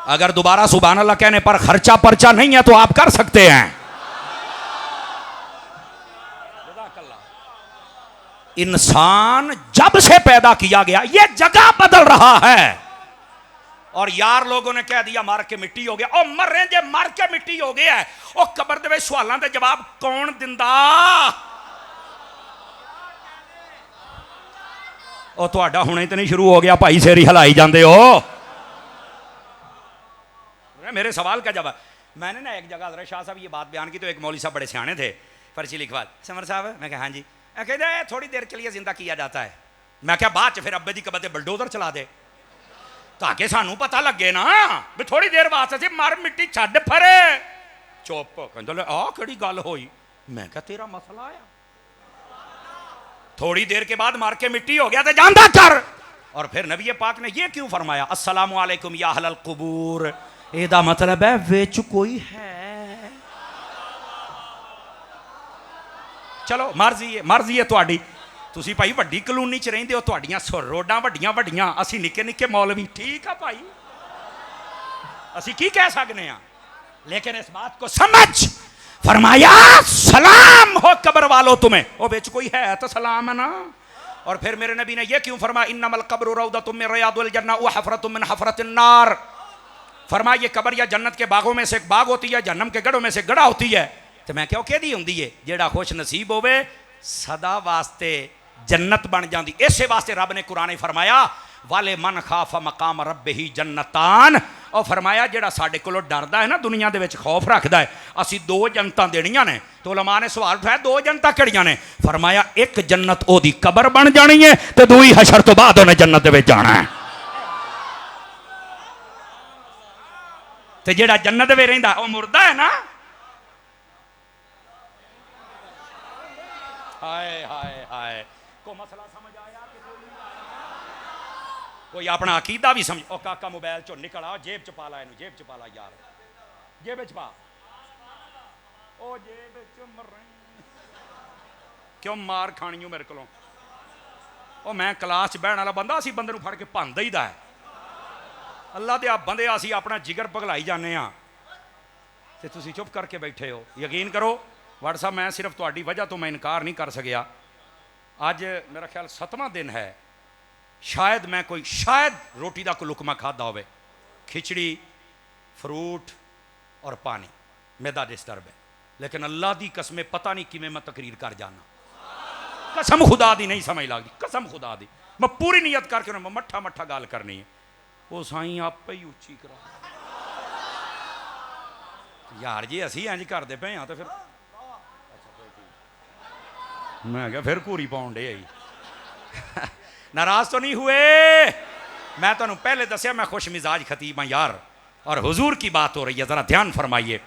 अगर दोबारा सुभान अल्लाह कहने पर खर्चा पर्चा नहीं है तो आप कर सकते हैं। इंसान जब से पैदा किया गया ये जगह बदल रहा है। और यार लोगों ने कह दिया मर के मिट्टी हो गया, ओ मर रहे जे मर के मिट्टी हो गया है, ओ कबर दे सवालों के जवाब कौन दिंदा? ओ तुहाडा हुणे तो नहीं शुरू हो गया भाई, सिर ही हिलाई जाते हो। मेरे सवाल का जवाब, मैंने ना एक जगह हज़रत शाह साहब ये बात बयान की तो एक मौलवी साहब बड़े सियाने थे, पर्ची लिखवा, समर साहब, मैं कहा हाँ जी, कहते थोड़ी देर के लिए जिंदा किया जाता है। मैं क्या बाद च फिर अब्बे दी कबर ते बलडोजर चला दे ताकि सानू पता लगे ना भी थोड़ी देर वास्ते मर मिट्टी छड्ड फरे। चुप, कहंदे आ केड़ी गल होई? मैं क्या तेरा मसला आया, थोड़ी देर के बाद मर के मिट्टी हो गया तो जानदा कर। और फिर नबी पाक ने ये क्यों फरमाया अस्सलामु अलैकुम या अहलल कुबूर, एदा मतलब है विच कोई है। चलो मर्जी है तुहाडी, तुसी भाई वड्डी कलोनी च रहिंदे हो, तुहाडियां रोडां वड्डियां वड्डियां, असी निक्के निक्के मौलवी, ठीक है भाई असी की कह सकते हैं, लेकिन इस बात को समझ। फरमाया सलाम हो कब्र वालों तुम्हें, ओ बिच कोई है तो सलाम है ना। और फिर मेरे नबी ने यह क्यों फरमाया इन्नमल कब्रु रौदतुम मिन रियादिल जन्नह व हफरतुम मिन हफरतिन नार। फरमाया ये कब्र या जन्नत के बागों में से एक बाग होती है, जहन्नम के गढ़ों में से गड़ा होती है। तो मैं क्यों कह दी होंगी है जेड़ा खुश नसीब होवे सदा वास्ते जन्नत बन जाती। इसे वास्ते रब ने कुरान फरमाया वाले मन खाफ मकाम रब्बे ही जन्नतान। और फरमाया जेड़ा साडे कोलों डरदा है ना, दुनिया दे विच खौफ रखदा है, असी 2 जन्नतां देनियां ने। तो उलमा ने सवाल उठाया 2 जन्नतां किहड़ियां ने? फरमाया एक जन्नत ओदी कब्र बन जानी है ते दूई हशर तो बाद उन्हें जन्नत दे विच जाना है। ते जेड़ा जन्नत में रहिंदा वो मुर्दा है ना। हाय हाय हाय, को मसला समझ आया कि कोई अपना अकीदा भी समझ। ओ काका मोबाइल चो निकल आ, जेब च पा ला, इनू जेब च पा ला यार, जेब च पा, ओ जेब च मर क्यों मार खानी हो मेरे को? ओ मैं क्लास च बहन वाला बंदा, असी बंदे नूं फड़ के भंन दईदा है। अल्लाह दे आप बंदे असी अपना जिगर पगलाई जाने ते तुसी चुप करके बैठे हो। यकीन करो व्हाट्सअप मैं सिर्फ तुहाडी वजह तो मैं इनकार नहीं कर सकिया। अज मेरा ख्याल 7वां दिन है, शायद मैं कोई रोटी का कोई लुकमा खादा होवे, खिचड़ी फ्रूट और पानी, मैदा डिस्टर्ब है, लेकिन अल्लाह दी कसम पता नहीं कि मैं तकरीर कर जाना, कसम खुदा दी नहीं समझ लगती, कसम खुदा दी मैं पूरी नियत करके मैं मट्ठा मट्ठा गाल करनी है, वो साईं आप ही उच्ची करा यार जी असी इंज करते पे हाँ तो फिर मैं क्या फिर घूरी पाउन डे आई नाराज तो नहीं हुए, मैं तो पहले दसिया मैं खुश मिजाज खतीब हाँ यार, और हुजूर की बात हो रही है, जरा ध्यान फरमाइए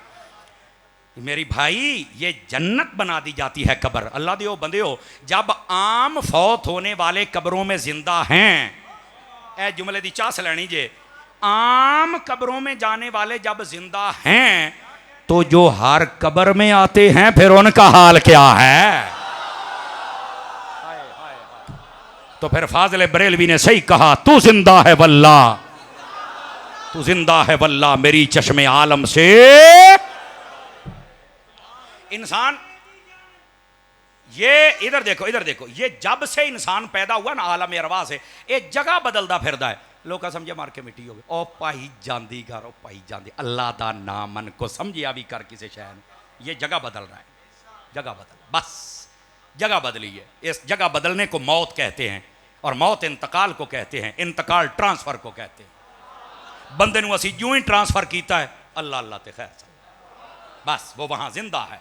मेरी भाई, ये जन्नत बना दी जाती है कब्र। अल्लाह दियो बंदे हो, जब आम फौत होने वाले कब्रों में जिंदा हैं, ए जुमले दी चास लेनी जे, आम कब्रों में जाने वाले जब जिंदा हैं तो जो हर कब्र में आते हैं फिर उनका हाल क्या है। तो फिर फाजिल बरेलवी ने सही कहा, तू जिंदा है वल्ला, तू जिंदा है वल्ला मेरी चश्मे आलम से। इंसान ये इधर देखो, इधर देखो, ये जब से इंसान पैदा हुआ ना आलम अरवा से, ये जगह बदलता फिरदा है, लोग समझे मार के मिट्टी हो गए, ओ पाई जांदी घर, ओ पाई जांदी अल्लाह दा नाम मन को समझिया भी कर किसी शहर, ये जगह बदल रहा है, जगह बदल, बस जगह बदली है। इस जगह बदलने को मौत कहते हैं, और मौत इंतकाल को कहते हैं, इंतकाल ट्रांसफर को कहते हैं। बंदे नूं असीं यूं ही ट्रांसफर किया है, अल्लाह अल्लाह ते खैर बस वो वहां जिंदा है,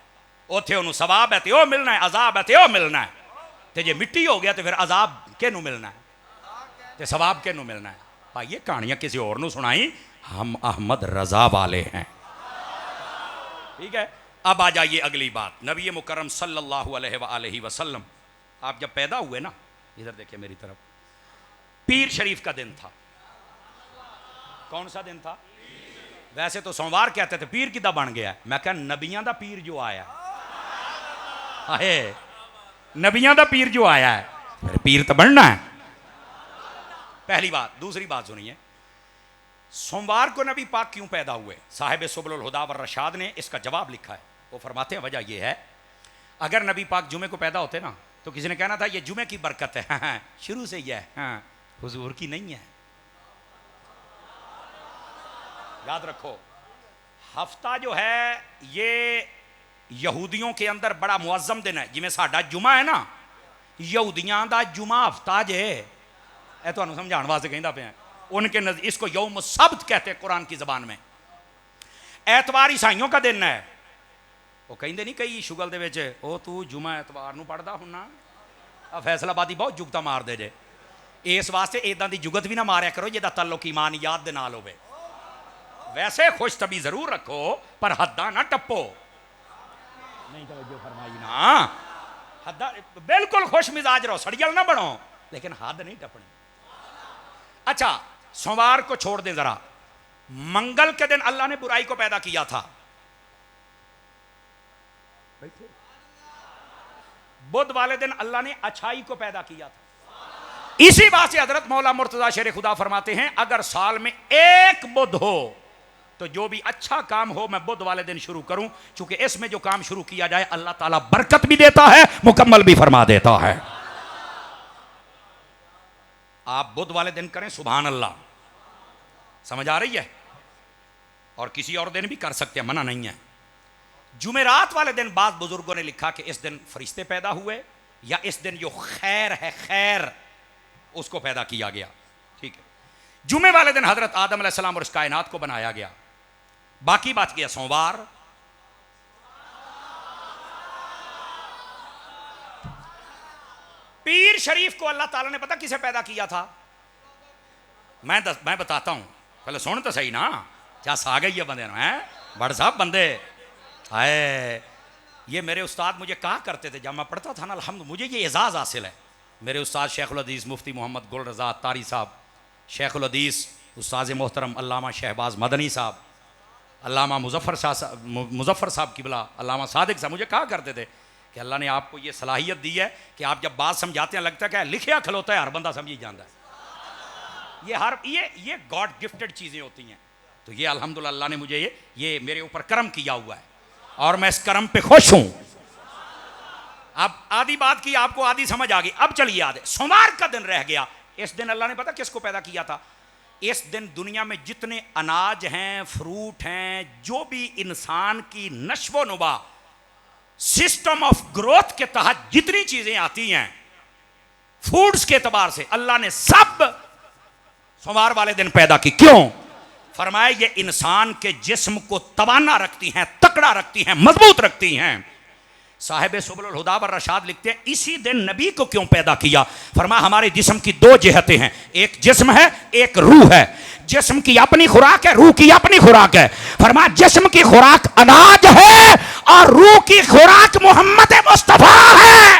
उथे उन्होंने सवाब है तो वो मिलना है, अजाब है तो वो मिलना है, तो जे मिट्टी हो गया तो फिर अजाब के नू मिलना है तो सवाब के नू मिलना है। भाई ये कहानियां किसी और नू सुनाई, हम अहमद रजा वाले हैं, ठीक है। अब आ जाइए अगली बात, नबी मुकर्रम सल्लल्लाहु अलैहि वसल्लम आप जब पैदा हुए ना, इधर देखिए मेरी तरफ, पीर शरीफ का दिन था। कौन सा दिन था? वैसे तो सोमवार कहते थे, पीर किदा बन गया? मैं कहा नबियां दा पीर जो आया है, नबियां दा पीर जो आया है, फिर पीर तो बनना है, पहली बात। दूसरी बात सुनिए, सोमवार को नबी पाक क्यों पैदा हुए? साहिब सुबुल हुदा व रशाद ने इसका जवाब लिखा है, वो फरमाते हैं वजह यह है, अगर नबी पाक जुमे को पैदा होते ना तो किसी ने कहना था ये जुमे की बरकत है, हाँ, शुरू से यह हाँ, हुजूर की नहीं है। याद रखो, हफ्ता जो है ये यहूदियों के अंदर बड़ा मुअज्जम दिन है, जिमें साडा जुमा है ना, यहूदियां दा जुमा हफ्ता जे, ए तुहानू समझाने वास्ते कहंदा पिया, उनके नजदीक इसको यौम सब्त कहते हैं कुरान की जबान में। एतवार ईसाइयों का दिन है, वो कहते नहीं कई शुगल दे विच, ओ तू जुमा एतवार नू पढ़दा हुन्ना, आ फैसलाबादी बहुत जुगता मार दे जे, इस वास्ते इदां दी जुगत भी ना मारिया करो जिहदा तल्लुक ईमानियात दे नाल होवे। वैसे खुश तबी जरूर रखो पर हद्दा ना टप्पो, नहीं तवज्जो फरमाई ना, हद्दा बिल्कुल खुश मिजाज रहो, सड़ियल ना बनो, लेकिन हद नहीं टपनी। अच्छा, सोमवार को छोड़ दें जरा, मंगल के दिन अल्लाह ने बुराई को पैदा किया था, बुध वाले दिन अल्लाह ने अच्छाई को पैदा किया था। इसी बात से हजरत मौला मुर्तजा शेर खुदा फरमाते हैं, अगर साल में एक बुध हो तो जो भी अच्छा काम हो मैं बुध वाले दिन शुरू करूं, क्योंकि इसमें जो काम शुरू किया जाए अल्लाह ताला बरकत भी देता है, मुकम्मल भी फरमा देता है। आप बुध वाले दिन करें, सुभान अल्लाह, समझ आ रही है? और किसी और दिन भी कर सकते हैं, मना नहीं है। जुमेरात वाले दिन बाद बुजुर्गों ने लिखा कि इस दिन फरिश्ते पैदा हुए, या इस दिन जो खैर है, खैर उसको पैदा किया गया, ठीक है। जुमे वाले दिन हजरत आदम अलैहिस्सलाम और इस कायनात को बनाया गया, बाकी बात किया सोमवार। पीर शरीफ को अल्लाह ताला ने पता किसे पैदा किया था? मैं बताता हूं, पहले सुन तो सही ना, जस आ गई है बंदे ना, है बड़ साहब बंदे आए। ये मेरे उस्ताद मुझे कहा करते थे जब मैं पढ़ता था ना, अल्हम्दुलिल्लाह मुझे ये एजाज़ हासिल है। मेरे उस्ताद शेखुल हदीस मुफ्ती मोहम्मद गुल रज़ा तारी साहब, शेखुल हदीस उस्ताद मोहतरम अल्लामा शहबाज मदनी साहब, अल्लामा मुजफ्फर साहब किबला, अल्लामा सादिक साहब मुझे कहा करते थे कि अल्लाह ने आपको ये सलाहियत दी है कि आप जब बात समझाते हैं लगता है कि लिखिया खलोता है, हर बंदा समझ ही जाता है। ये गॉड गिफ्टेड चीज़ें होती हैं। तो ये अल्हम्दुलिल्लाह अल्लाह ने मुझे ये मेरे ऊपर करम किया हुआ है, और मैं इस करम पे खुश हूं। अब आधी बात की आपको आधी समझ आ गई। अब चलिए आधे, सोमवार का दिन रह गया। इस दिन अल्लाह ने पता किसको पैदा किया था? इस दिन दुनिया में जितने अनाज हैं, फ्रूट हैं, जो भी इंसान की नश्व नुमा सिस्टम ऑफ ग्रोथ के तहत जितनी चीजें आती हैं फूड्स के एतबार से, अल्लाह ने सब सोमवार वाले दिन पैदा की। क्यों? फरमाया ये इंसान के जिस्म को तवाना रखती हैं, तकड़ा रखती हैं, मजबूत रखती हैं। साहिब सुबुल हुदा व रशाद लिखते हैं इसी दिन नबी को क्यों पैदा किया? फरमाया हमारे जिस्म की दो जिहतें हैं, एक जिस्म है, एक रूह है। जिस्म की अपनी खुराक है, रूह की अपनी खुराक है। फरमाया जिस्म की खुराक अनाज है और रूह की खुराक मोहम्मद मुस्तफा है।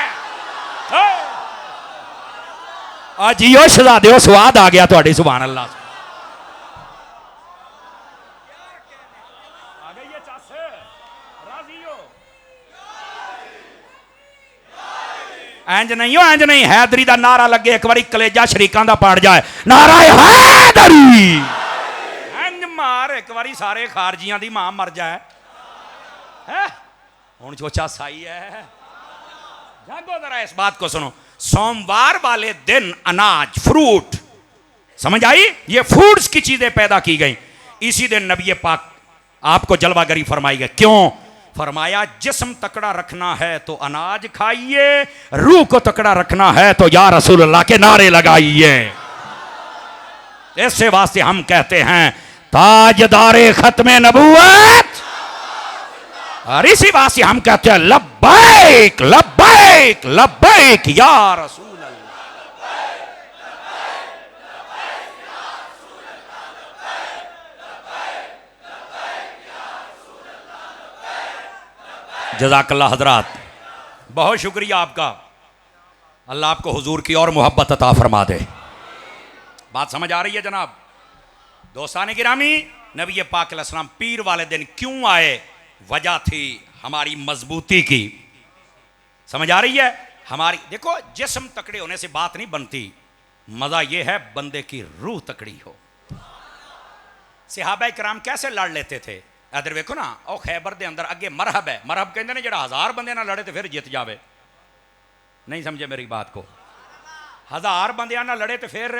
आज यो शहजादे स्वाद आ गया थोड़ी, सुभान अल्लाह। इंज नहीं हो, इंज नहीं। हैदरी का नारा लगे एक बारी कलेजा शरीकां दा पड़ जाए, नारा हैदरी। इंज मार एक बारी सारे खारजियां दी मां मर जाए। हुण चोचा साई है। जागो जरा, इस बात को सुनो। सोमवार वाले दिन अनाज, फ्रूट, समझ आई? ये फूड्स की चीजें पैदा की गई। इसी दिन नबी पाक आपको जलवागरी फरमाई गई। क्यों? फरमाया जिस्म तकड़ा रखना है तो अनाज खाइए, रूह को तकड़ा रखना है तो या रसूल अल्लाह के नारे लगाइए। ऐसे वास्ते हम कहते हैं ताजदारे खत्मे नबूवत, और इसी वास्ते हम कहते हैं लब्बैक लब्बैक लब्बैक या रसूल अल्लाह। जज़ाकल्लाह हज़रात, बहुत शुक्रिया आपका। अल्लाह आपको हुजूर की और मोहब्बत अता फरमा दे। बात समझ आ रही है जनाब? दोस्तान गिरामी, नबी पाक अलैहिस्सलाम पीर वाले दिन क्यों आए? वजह थी हमारी मजबूती की। समझ आ रही है? हमारी देखो जिस्म तकड़े होने से बात नहीं बनती, मजा यह है बंदे की रूह तकड़ी हो। सहाबा किराम कैसे लड़ लेते थे? इधर वेखो ना, ओ खैबर दे अंदर अगे मरहब है। मरहब कहते हैं जरा 1000 बंदे ना लड़े तो फिर जित जावे। नहीं समझे मेरी बात को? 1000 बंदे ना लड़े तो फिर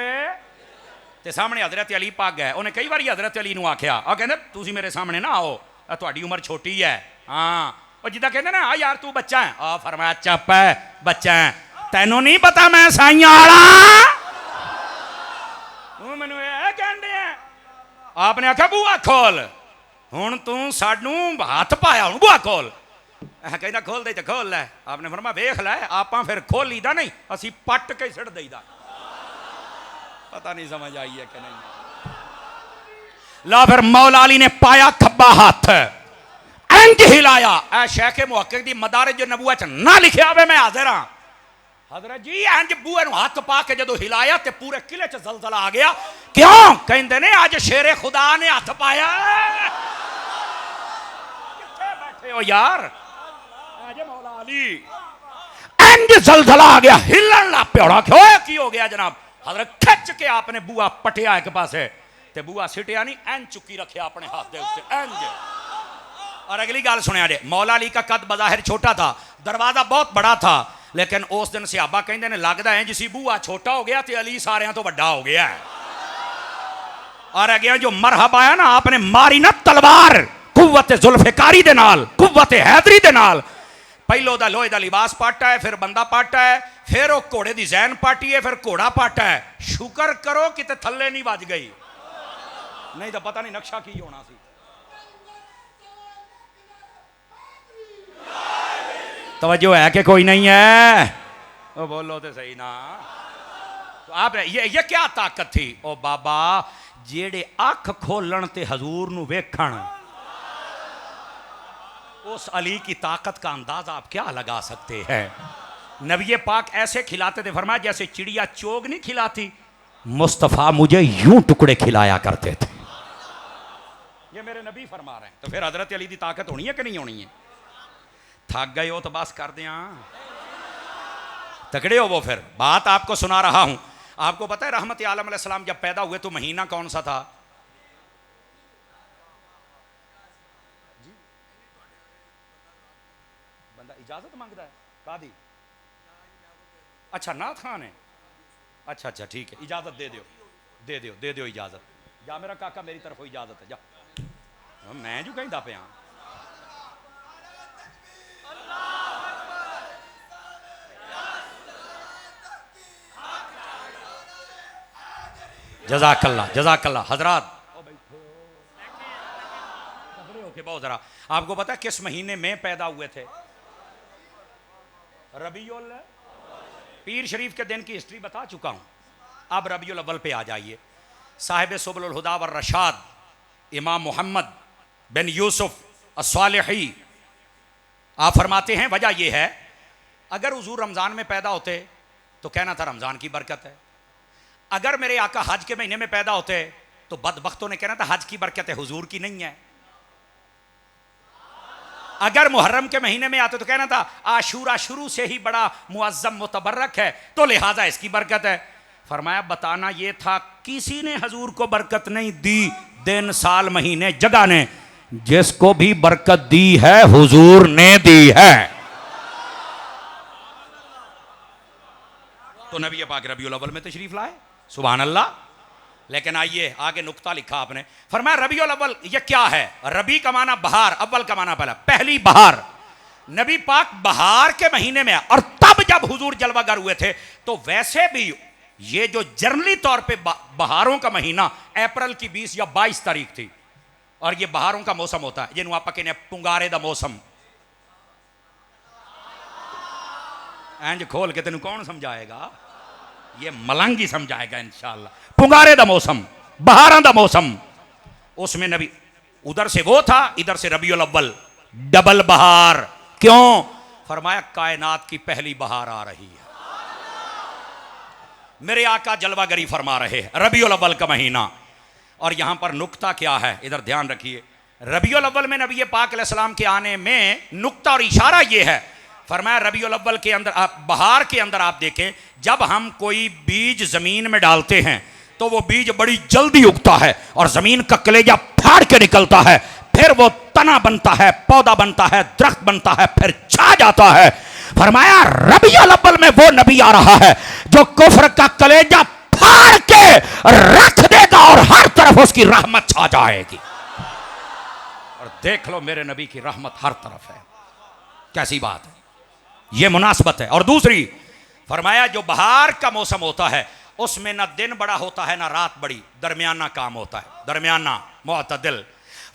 ते सामने हजरत अली पाक गए। उन्हें कई बार हजरत अली नूं आख्या, और कहते तुसी मेरे सामने ना आओ, तुहाडी उम्र छोटी है। हाँ, और जिदा कहते ना आ यार तू बच्चा है। आ फरमाया चुप है, बच्चा है, तेनों नहीं पता मैं साइयां आला। तू मैनू ये कहंदे हैं? आपने आख्या बूआ खोल, हुण तू सानू हाथ पाया, हुण बुआ खोल। कहता खोल दे तो खोल लै। आपने फरमाया वेख लै, आप फिर खोल लीदा नहीं, असी पट के सिट दईदा। पता नहीं समझ आई है कि नहीं? ला फिर मौला अली ने पाया खब्बा हाथ, इंज हिलाया। ऐ शेख मुहक्किक दी मदारिज नबुव्वत च ना लिखिया वे, मैं हाजिर हां। हजरत जी इंज बूए नूं हाथ पा के जदों हिलाया ते पूरे किले च जलजला आ गया। क्यों? कहंदे ने अज शेरे खुदा ने हाथ पाया। ओ यार आज मौला अली इंज जलजला आ गया, हिलन लग प्योड़ा। क्यों की हो गया जनाब? हजरत खिच के आपने बुआ पटिया एक पासे ते बुआ सिटिया नहीं, एन चुकी रखिया अपने हाथ दे उत्ते इंज। और अगली गल सुनिया जे, मौला अली का कद बज़ाहिर छोटा था, दरवाजा बहुत बड़ा था, लेकिन उस दिन सहाबा कहंदे ने लगदा है जिसी बुआ छोटा हो गया ते अली सारियां तो बड़ा हो गया है। और अगे जो मरहब आया ना, आपने मारी ना तलवार कुव्वत जुल्फिकारी दे नाल, कुव्वत हैदरी दे नाल। पहलो दा लोहे दा लिबास पाटा है, फिर बंदा पाटा है, फिर वो घोड़े दी जैन पाटी है, फिर घोड़ा पाटा है। शुक्र करो कि ते थल्ले नहीं बज गई, नहीं तो पता नहीं नक्शा की होना सी। तवज्जो है कि कोई नहीं है? ओ बोलो तो सही ना। तो आप ये क्या ताकत थी? ओ बाबा जेड़े अख खोलन ते हजूर नूं वेखण, उस अली की ताकत का अंदाजा आप क्या लगा सकते हैं? नबी पाक ऐसे खिलाते थे, फरमाया जैसे चिड़िया चोग नहीं खिलाती, मुस्तफ़ा मुझे यूं टुकड़े खिलाया करते थे। ये मेरे नबी फरमा रहे हैं। तो फिर हजरत अली की ताकत होनी है कि नहीं होनी है? थक गए हो तो बस कर दिया, तगड़े हो वो। फिर बात आपको सुना रहा हूं। आपको पता है रहमत आलम अलैहिस्सलाम जब पैदा हुए तो महीना कौन सा था? बंदा इजाजत मांगता है कादी? अच्छा नाथ खान है। अच्छा अच्छा ठीक है, इजाजत दे दो, दे दो, दे दो इजाजत। जा मेरा काका, मेरी तरफ इजाजत है, जा। मैं जो कहीं दा पे जज़ाकल्लाह जज़ाकल्लाह हजरात। बहुत जरा, आपको पता है किस महीने में पैदा हुए थे? रबीउल, पीर शरीफ के दिन की हिस्ट्री बता चुका हूं। अब रबीउल अव्वल पे आ जाइए। साहिब सुबुल हुदा व रशाद इमाम मोहम्मद बिन यूसुफ अस्सालिही आप फरमाते हैं वजह यह है, अगर हुजूर रमज़ान में पैदा होते तो कहना था रमज़ान की बरकत है। अगर मेरे आका हज के महीने में पैदा होते तो बदबख्तों ने कहना था हज की बरकत है, हुजूर की नहीं है। अगर मुहर्रम के महीने में आते तो कहना था आशूरा शुरू से ही बड़ा मुअज्जम मुतबर्रक है, तो लिहाजा इसकी बरकत है। फरमाया बताना ये था किसी ने हजूर को बरकत नहीं दी, दिन साल महीने जगह ने, जिसको भी बरकत दी है हुजूर ने दी है। तो नबी पाक रबीउल अव्वल में तशरीफ लाए, सुभान अल्लाह। लेकिन आइए आगे नुक्ता लिखा आपने, फरमाया रबीउल अव्वल ये क्या है? रबी का माना बहार, अव्वल का माना पहली बहार। नबी पाक बहार के महीने में, और तब जब हुजूर जलवागर हुए थे तो वैसे भी ये जो जनरली तौर पे बहारों का महीना अप्रैल की 20 या 22 तारीख थी, और ये बहारों का मौसम होता है जिन्होंने आप कहने पुंगारे दा मौसम। इंज खोल के तेन कौन समझाएगा? ये मलंग ही समझाएगा इंशाअल्लाह। पुंगारे दा मौसम, बहारां दा मौसम, उसमें नबी उधर से वो था, इधर से रबीउल अव्वल, डबल बहार। क्यों? फरमाया कायनात की पहली बहार आ रही है। मेरे आका जलवागरी फरमा रहे हैं, रबीउल अव्वल का महीना। और यहां पर नुक्ता क्या है, इधर ध्यान रखिए। रबीउल अव्वल में नबी पाक अलैहिस्सलाम के आने में नुक्ता और इशारा यह है, फरमाया रबीउल अव्वल के अंदर, बहार के अंदर आप देखें, जब हम कोई बीज जमीन में डालते हैं तो वो बीज बड़ी जल्दी उगता है और जमीन का कलेजा फाड़ के निकलता है, फिर वो तना बनता है, पौधा बनता है, दरख्त बनता है, फिर छा जाता है। फरमाया रबीउल अव्वल में वो नबी आ रहा है जो कुफ्र का कलेजा फाड़ के रख देगा और हर तरफ उसकी रहमत छा जाएगी। और देख लो मेरे नबी की रहमत हर तरफ है, कैसी बात है, ये मुनासबत है। और दूसरी फरमाया जो बहार का मौसम होता है उसमें ना दिन बड़ा होता है ना रात बड़ी, दरमियाना काम होता है, दरमियाना मुअतदिल।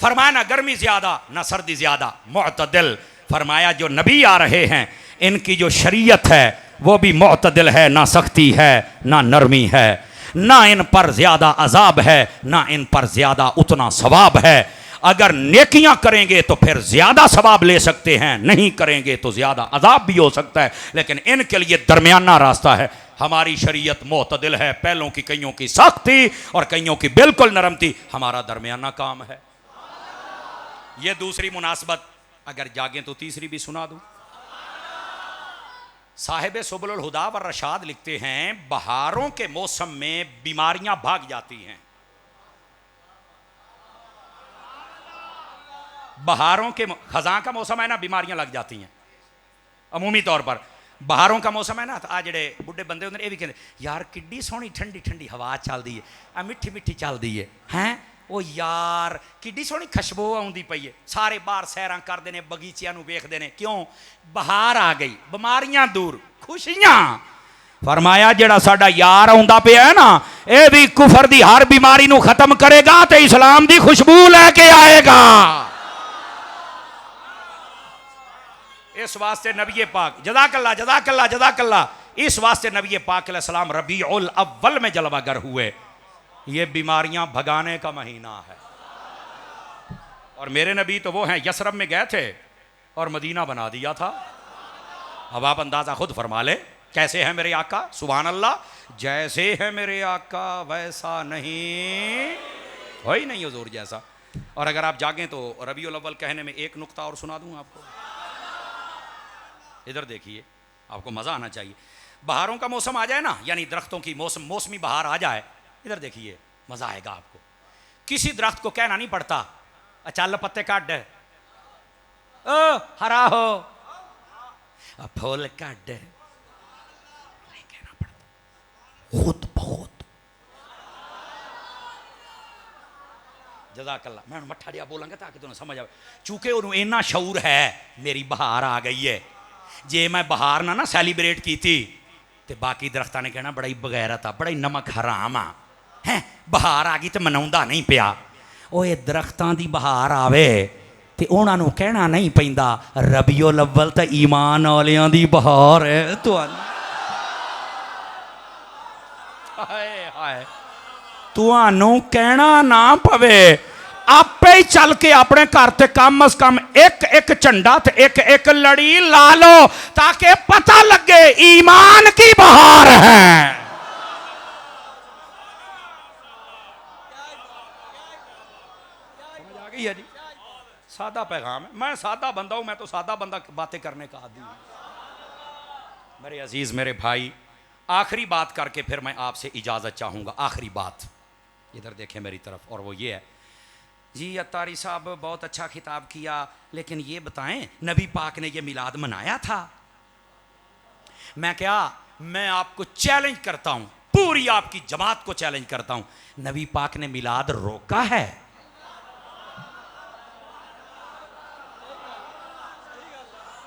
फरमाया ना गर्मी ज्यादा ना सर्दी ज्यादा, मुअतदिल। फरमाया जो नबी आ रहे हैं इनकी जो शरीयत है वो भी मुअतदिल है, ना सख्ती है ना नरमी है, ना इन पर ज्यादा अजाब है ना इन पर ज्यादा उतना सवाब है। अगर नेकियां करेंगे तो फिर ज्यादा सवाब ले सकते हैं, नहीं करेंगे तो ज्यादा अजाब भी हो सकता है, लेकिन इनके लिए दरमियाना रास्ता है। हमारी शरीयत मोतदिल है, पहलों की कईयों की सख्त थी और कईयों की बिल्कुल नरम थी, हमारा दरमियाना काम है। यह दूसरी मुनासबत, अगर जागे तो तीसरी भी सुना दूं। साहिब सुबुल हुदा व रशाद लिखते हैं बहारों के मौसम में बीमारियां भाग जाती हैं। बहारों के खजां का मौसम है ना, बीमारियां लग जाती हैं अमूमी तौर पर। बहारों का मौसम है ना, तो आ जेडे बुढ़े बंदे होंदे ने, ये भी कहते यार किड्डी सोहनी ठंडी ठंडी हवा चलदी है, आ मिठी मिठी चलदी है, हैं ओ यार किड्डी सोहनी खुशबू आउंदी पई है। सारे बाहर सैरां करदे ने, बगीचियां नूं वेखदे ने, क्यों? बहार आ गई, बीमारियां दूर, खुशियां। फरमाया जेड़ा साडा यार आउंदा पिया है ना, ये भी कुफर दी हर बीमारी नूं खत्म करेगा ते इस्लाम दी खुशबू लेके आएगा। इस वास्ते नबी पाक जज़ाकल्लाह जज़ाकल्लाह जज़ाकल्लाह, इस वास्ते नबी पाक अलैहिस्सलाम रबीउल अव्वल में जलवागर हुए। ये बीमारियां भगाने का महीना है। और मेरे नबी तो वो हैं यसरब में गए थे और मदीना बना दिया था। अब आप अंदाजा खुद फरमा ले कैसे है मेरे आका, सुभान अल्लाह। जैसे है मेरे आका वैसा नहीं, हो ही नहीं हुजूर जैसा। और अगर आप जागें तो रबीउल अव्वल कहने में एक नुक्ता और सुना दूं आपको, इधर देखिए, आपको मजा आना चाहिए। बहारों का मौसम आ जाए ना, यानी दरख्तों की मौसमी बहार आ जाए, इधर देखिए मजा आएगा आपको। किसी दरख्त को कहना नहीं पड़ता चल पत्ते काट, ओ हरा हो, फूल काट, नहीं कहना पड़ता, खुद बहुत जज़ाकल्ला। मैं मट्ठा जिहा बोलांगा ताकि तुहानूं समझ आवे, चूंकि उन्होंने इन्ना शऊर है मेरी बहार आ गई है। जे मैं बहार ना सैलीब्रेट की तो बाकी दरख्तां ने कहना बड़ा ही बगैरत आ, बड़ा ही नमक हराम आ है, बहार आ गई तो मनाउंदा नहीं पिया। ओए दरख्तां दी बहार आवे ते उन्हां नूं कहना नहीं पैंदा रबीउल अव्वल तो ईमान वालियां दी बहार है। तुहानूं हाय हाय तुहानूं कहना ना पवे, आपे ही चल के अपने घर ते कम अज कम एक एक झंडा ते एक एक लड़ी ला लो ताकि पता लगे ईमान की बहार है। समझ आ गई है जी? सादा पैगाम है। मैं सादा बंदा हूं, मैं तो सादा बंदा बातें करने का आदी हूं। मेरे अजीज मेरे भाई, आखिरी बात करके फिर मैं आपसे इजाजत चाहूंगा। आखिरी बात इधर देखें मेरी तरफ, और वो ये है जी, अत्तारी साहब बहुत अच्छा खिताब किया, लेकिन ये बताएं नबी पाक ने ये मिलाद मनाया था? मैं आपको चैलेंज करता हूं, पूरी आपकी जमात को चैलेंज करता हूं, नबी पाक ने मिलाद रोका है?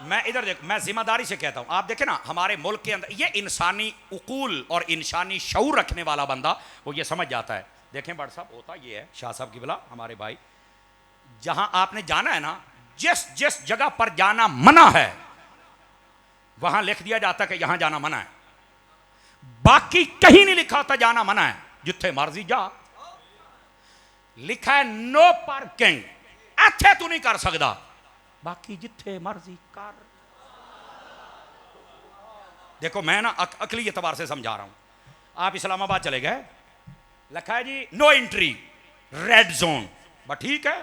मैं इधर देख, मैं जिम्मेदारी से कहता हूं, आप देखें ना हमारे मुल्क के अंदर ये इंसानी उकूल और इंसानी शऊर रखने वाला बंदा वो ये समझ जाता है। देखें बड़ साहब, होता ये है, शाह साहब की बला हमारे भाई, जहां आपने जाना है ना, जिस जिस जगह पर जाना मना है वहां लिख दिया जाता है कि यहां जाना मना है, बाकी कहीं नहीं लिखा होता जाना मना है। जिथे मर्जी जा, लिखा है नो पार्किंग, इत्थे तू नहीं कर सकता, बाकी जिथे मर्जी कर। देखो मैं ना अकली एतबार से समझा रहा हूं। आप इस्लामाबाद चले गए, लिखा है जी नो एंट्री, रेड जोन, बस ठीक है,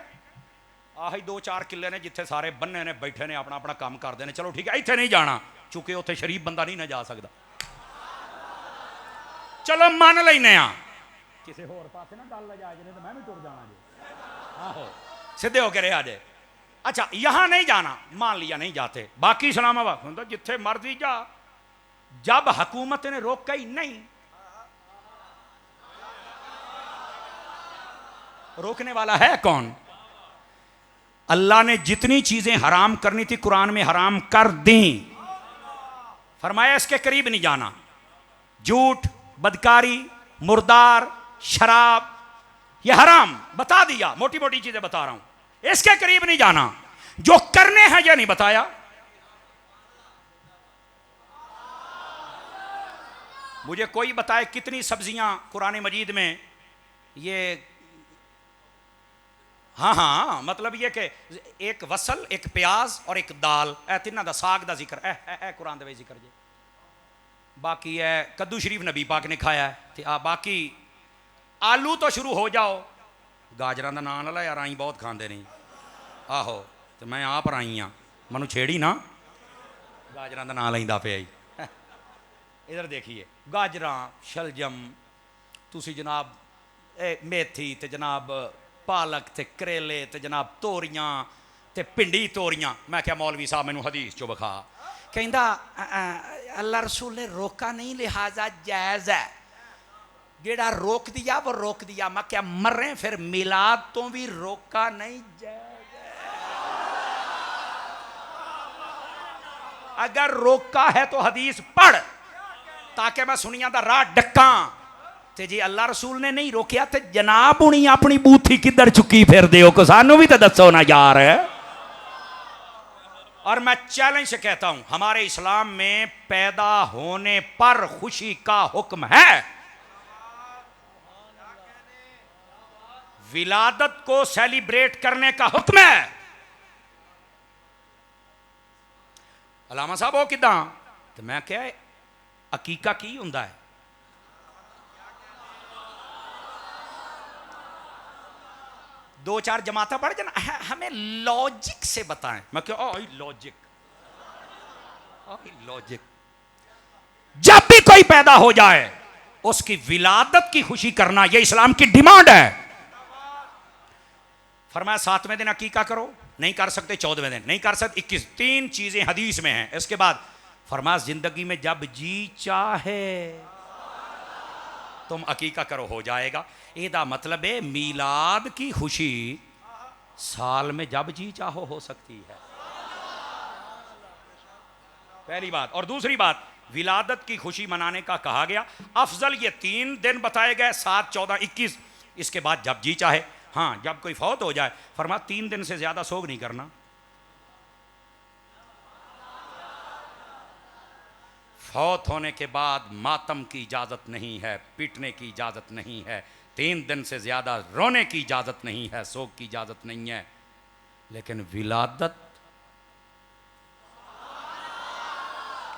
आही 2-4 किले ने जिथे सारे बन्ने ने बैठे ने अपना अपना काम करते हैं, चलो ठीक है, इत्थे नहीं जाना चूंकि उत्थे शरीफ बंदा नहीं ना जा सकता, चलो मान लेने आ, किसी होर पासे ना गल ले जाए तो मैं भी टुर जाना जी, आहो सीधे होके रहा जे। अच्छा यहां नहीं जाना, मान लिया नहीं जाते, बाकी इस्लामाबाद जिथे मर्जी जा, जब हुकूमत ने रोका ही नहीं, रोकने वाला है कौन? अल्लाह ने जितनी चीजें हराम करनी थी कुरान में हराम कर दी। फरमाया इसके करीब नहीं जाना, झूठ, बदकारी, मुर्दार, शराब, ये हराम बता दिया, मोटी मोटी चीजें बता रहा हूं, इसके करीब नहीं जाना। जो करने हैं ये नहीं बताया। मुझे कोई बताए कितनी सब्जियां कुरान मजीद में ये, हाँ मतलब ये कि एक वसल, एक प्याज और एक दाल, ए तिना दा साग दा जिक्र ए कुरान दे जिक्र जे, बाकी है कद्दू शरीफ नबी पाक ने खाया है, ते आ बाकी आलू तो शुरू हो जाओ, गाजरां दा नाम ला यार, आई बहुत खांदे नहीं, आहो तो मैं आप राई हाँ, मनु छेड़ी ना, गाजरां दा नाम लैंदा पिया ही। इधर देखिए गाजरां, शलजम, तुसी जनाब मेथी ते जनाब पालक ते करेले ते जनाब तोरियां ते भिंडी तोरियां। मैं क्या मौलवी साहब मैनू हदीस चो विखा, कहंदा अल्लाह रसूल ने रोका नहीं लिहाजा जायज़ है, जेड़ा रोक दिया वो रोक दिया। मैं क्या मर्रे फिर मिलाद तो भी रोका नहीं जायज़ है। अगर रोका है तो हदीस पढ़ ताकि मैं सुनिया दा राह डक्का, ते जी अल्लाह रसूल ने नहीं रोकिया तो जनाब हुणी अपनी बूथी किधर चुकी फिर दे को, सानू भी तो दसो ना यार। और मैं चैलेंज से कहता हूं हमारे इस्लाम में पैदा होने पर खुशी का हुक्म है, विलादत को सेलिब्रेट करने का हुक्म है। अलामा साहब हो किदा, तो मैं क्या अकीका की हुंदा है? दो चार जमाता पढ़ जाना, हमें लॉजिक से बताएं। मैं क्या लॉजिक, लॉजिक। जब भी कोई पैदा हो जाए उसकी विलादत की खुशी करना यह इस्लाम की डिमांड है। फरमाया 7वें दिन अकीका करो, नहीं कर सकते 14वें दिन, नहीं कर सकते 21, 3 चीजें हदीस में हैं। इसके बाद फरमाया जिंदगी में जब जी चाहे तुम अकीका करो हो जाएगा। एदा मतलब है मीलाद की खुशी साल में जब जी चाहो हो सकती है, पहली बात। और दूसरी बात, विलादत की खुशी मनाने का कहा गया। अफजल ये 3 दिन बताए गए, 7, 14, 21। इसके बाद जब जी चाहे, हाँ जब कोई फौत हो जाए, फरमा 3 दिन से ज्यादा सोग नहीं करना। फौत होने के बाद मातम की इजाजत नहीं है, पीटने की इजाजत नहीं है, 3 दिन से ज्यादा रोने की इजाजत नहीं है, सोग की इजाजत नहीं है। लेकिन विलादत,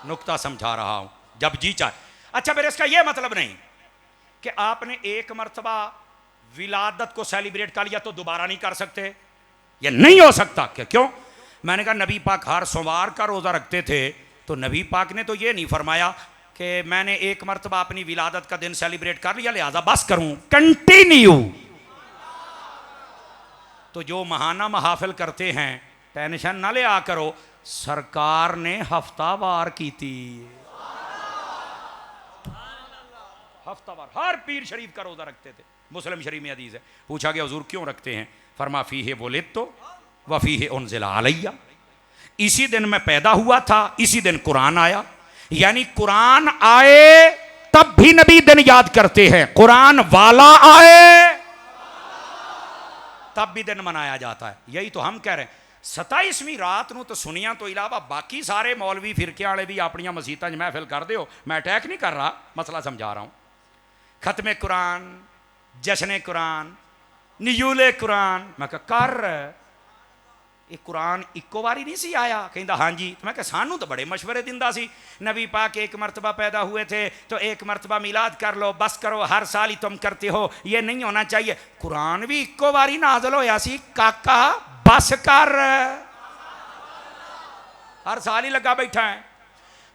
नुक्ता समझा रहा हूं, जब जी चाहे। अच्छा फिर इसका यह मतलब नहीं कि आपने एक मर्तबा विलादत को सेलिब्रेट कर लिया तो दोबारा नहीं कर सकते, यह नहीं हो सकता। क्यों? मैंने कहा नबी पाक हर सोमवार का रोजा रखते थे, तो नबी पाक ने तो यह नहीं फरमाया कि मैंने एक मर्तबा अपनी विलादत का दिन सेलिब्रेट कर लिया लिहाजा बस करूं, कंटिन्यू। तो जो महाना महाफिल करते हैं टेंशन ना ले आ करो, सरकार ने हफ्तावार की थी, हफ्तावार हर पीर शरीफ का रोजा रखते थे। मुस्लिम शरीफ में हदीस है, पूछा गया हुजूर क्यों रखते हैं? फरमा फीहे वुलिदतु व फीहे उनज़िला अलैया, इसी दिन मैं पैदा हुआ था, इसी दिन कुरान आया। यानी कुरान आए तब भी नबी दिन याद करते हैं, कुरान वाला आए तब भी दिन मनाया जाता है। यही तो हम कह रहे हैं। 27वीं रात नूं तो सुनिया तो इलावा बाकी सारे मौलवी फिरके वाले भी अपनी मसीतां च महफिल कर दो। मैं अटैक नहीं कर रहा, मसला समझा रहा हूं। खत्मे कुरान, जश्न कुरान, नियूले कुरान, मैं कहा कर ये कुरान इक्को बारी नहीं सी आया? कहता हाँ जी। तो मैं कहा सानू तो बड़े मशवरे दिंदा सी, नबी पाक एक मरतबा पैदा हुए थे तो एक मरतबा मिलाद कर लो, बस करो, हर साल ही तुम करते हो, ये नहीं होना चाहिए। कुरान भी इक्को बारी नाज़िल होया सी काका, बस कर, हर साल ही लगा बैठा है।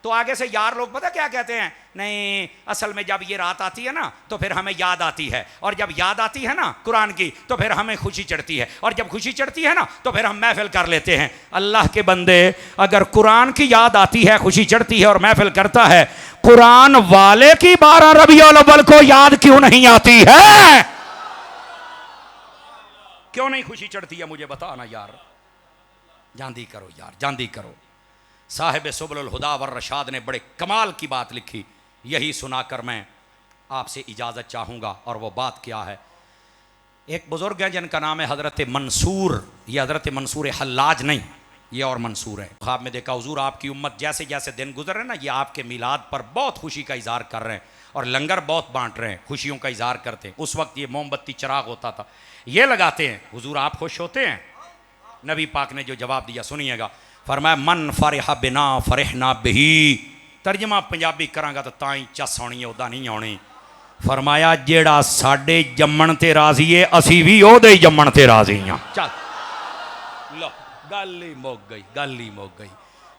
तो आगे से यार लोग पता क्या कहते हैं, नहीं असल में जब ये रात आती है ना तो फिर हमें याद आती है, और जब याद आती है ना कुरान की तो फिर हमें खुशी चढ़ती है, और जब खुशी चढ़ती है ना तो फिर हम महफिल कर लेते हैं। अल्लाह के बंदे, अगर कुरान की याद आती है, खुशी चढ़ती है और महफिल करता है, कुरान वाले की 12 रबीउल अव्वल को याद क्यों नहीं आती है? क्यों नहीं खुशी चढ़ती है? मुझे बताना यार, जांदी करो यार, जांदी करो। साहिब सुबुल हुदा वर रशाद ने बड़े कमाल की बात लिखी, यही सुनाकर मैं आपसे इजाज़त चाहूँगा। और वो बात क्या है? एक बुज़ुर्ग है जिनका नाम है हज़रत मंसूर, ये हज़रत मंसूर हल्लाज नहीं, ये और मंसूर है। ख्वाब में देखा हुजूर आपकी उम्मत जैसे जैसे दिन गुजर रहे ना, ये आपके मिलाद पर बहुत खुशी का इजहार कर रहे हैं और लंगर बहुत बांट रहे हैं, खुशियों का इजहार करते हैं। उस वक्त ये मोमबत्ती चिराग होता था, ये लगाते हैं। हुजूर आप खुश होते हैं? नबी पाक ने जो जवाब दिया सुनिएगा। फरमाया मन फरहा बिना फरहना बिही, तर्जमा पंजाबी करांगा तो ताई चस आनी है, उदा नहीं आनी। फरमाया जेड़ा साडे जम्मण ते राजी है, असी भी ओदे जम्मण ते राजी हां। चल लो, गल ही मुक गई, गल ही मुक गई।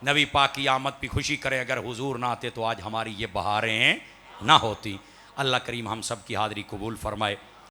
नबी पाक की आमद की खुशी करें, अगर हुजूर ना आते तो आज हमारी ये बहारें ना होती। अल्लाह करीम हम सब की हाज़री कबूल फरमाए।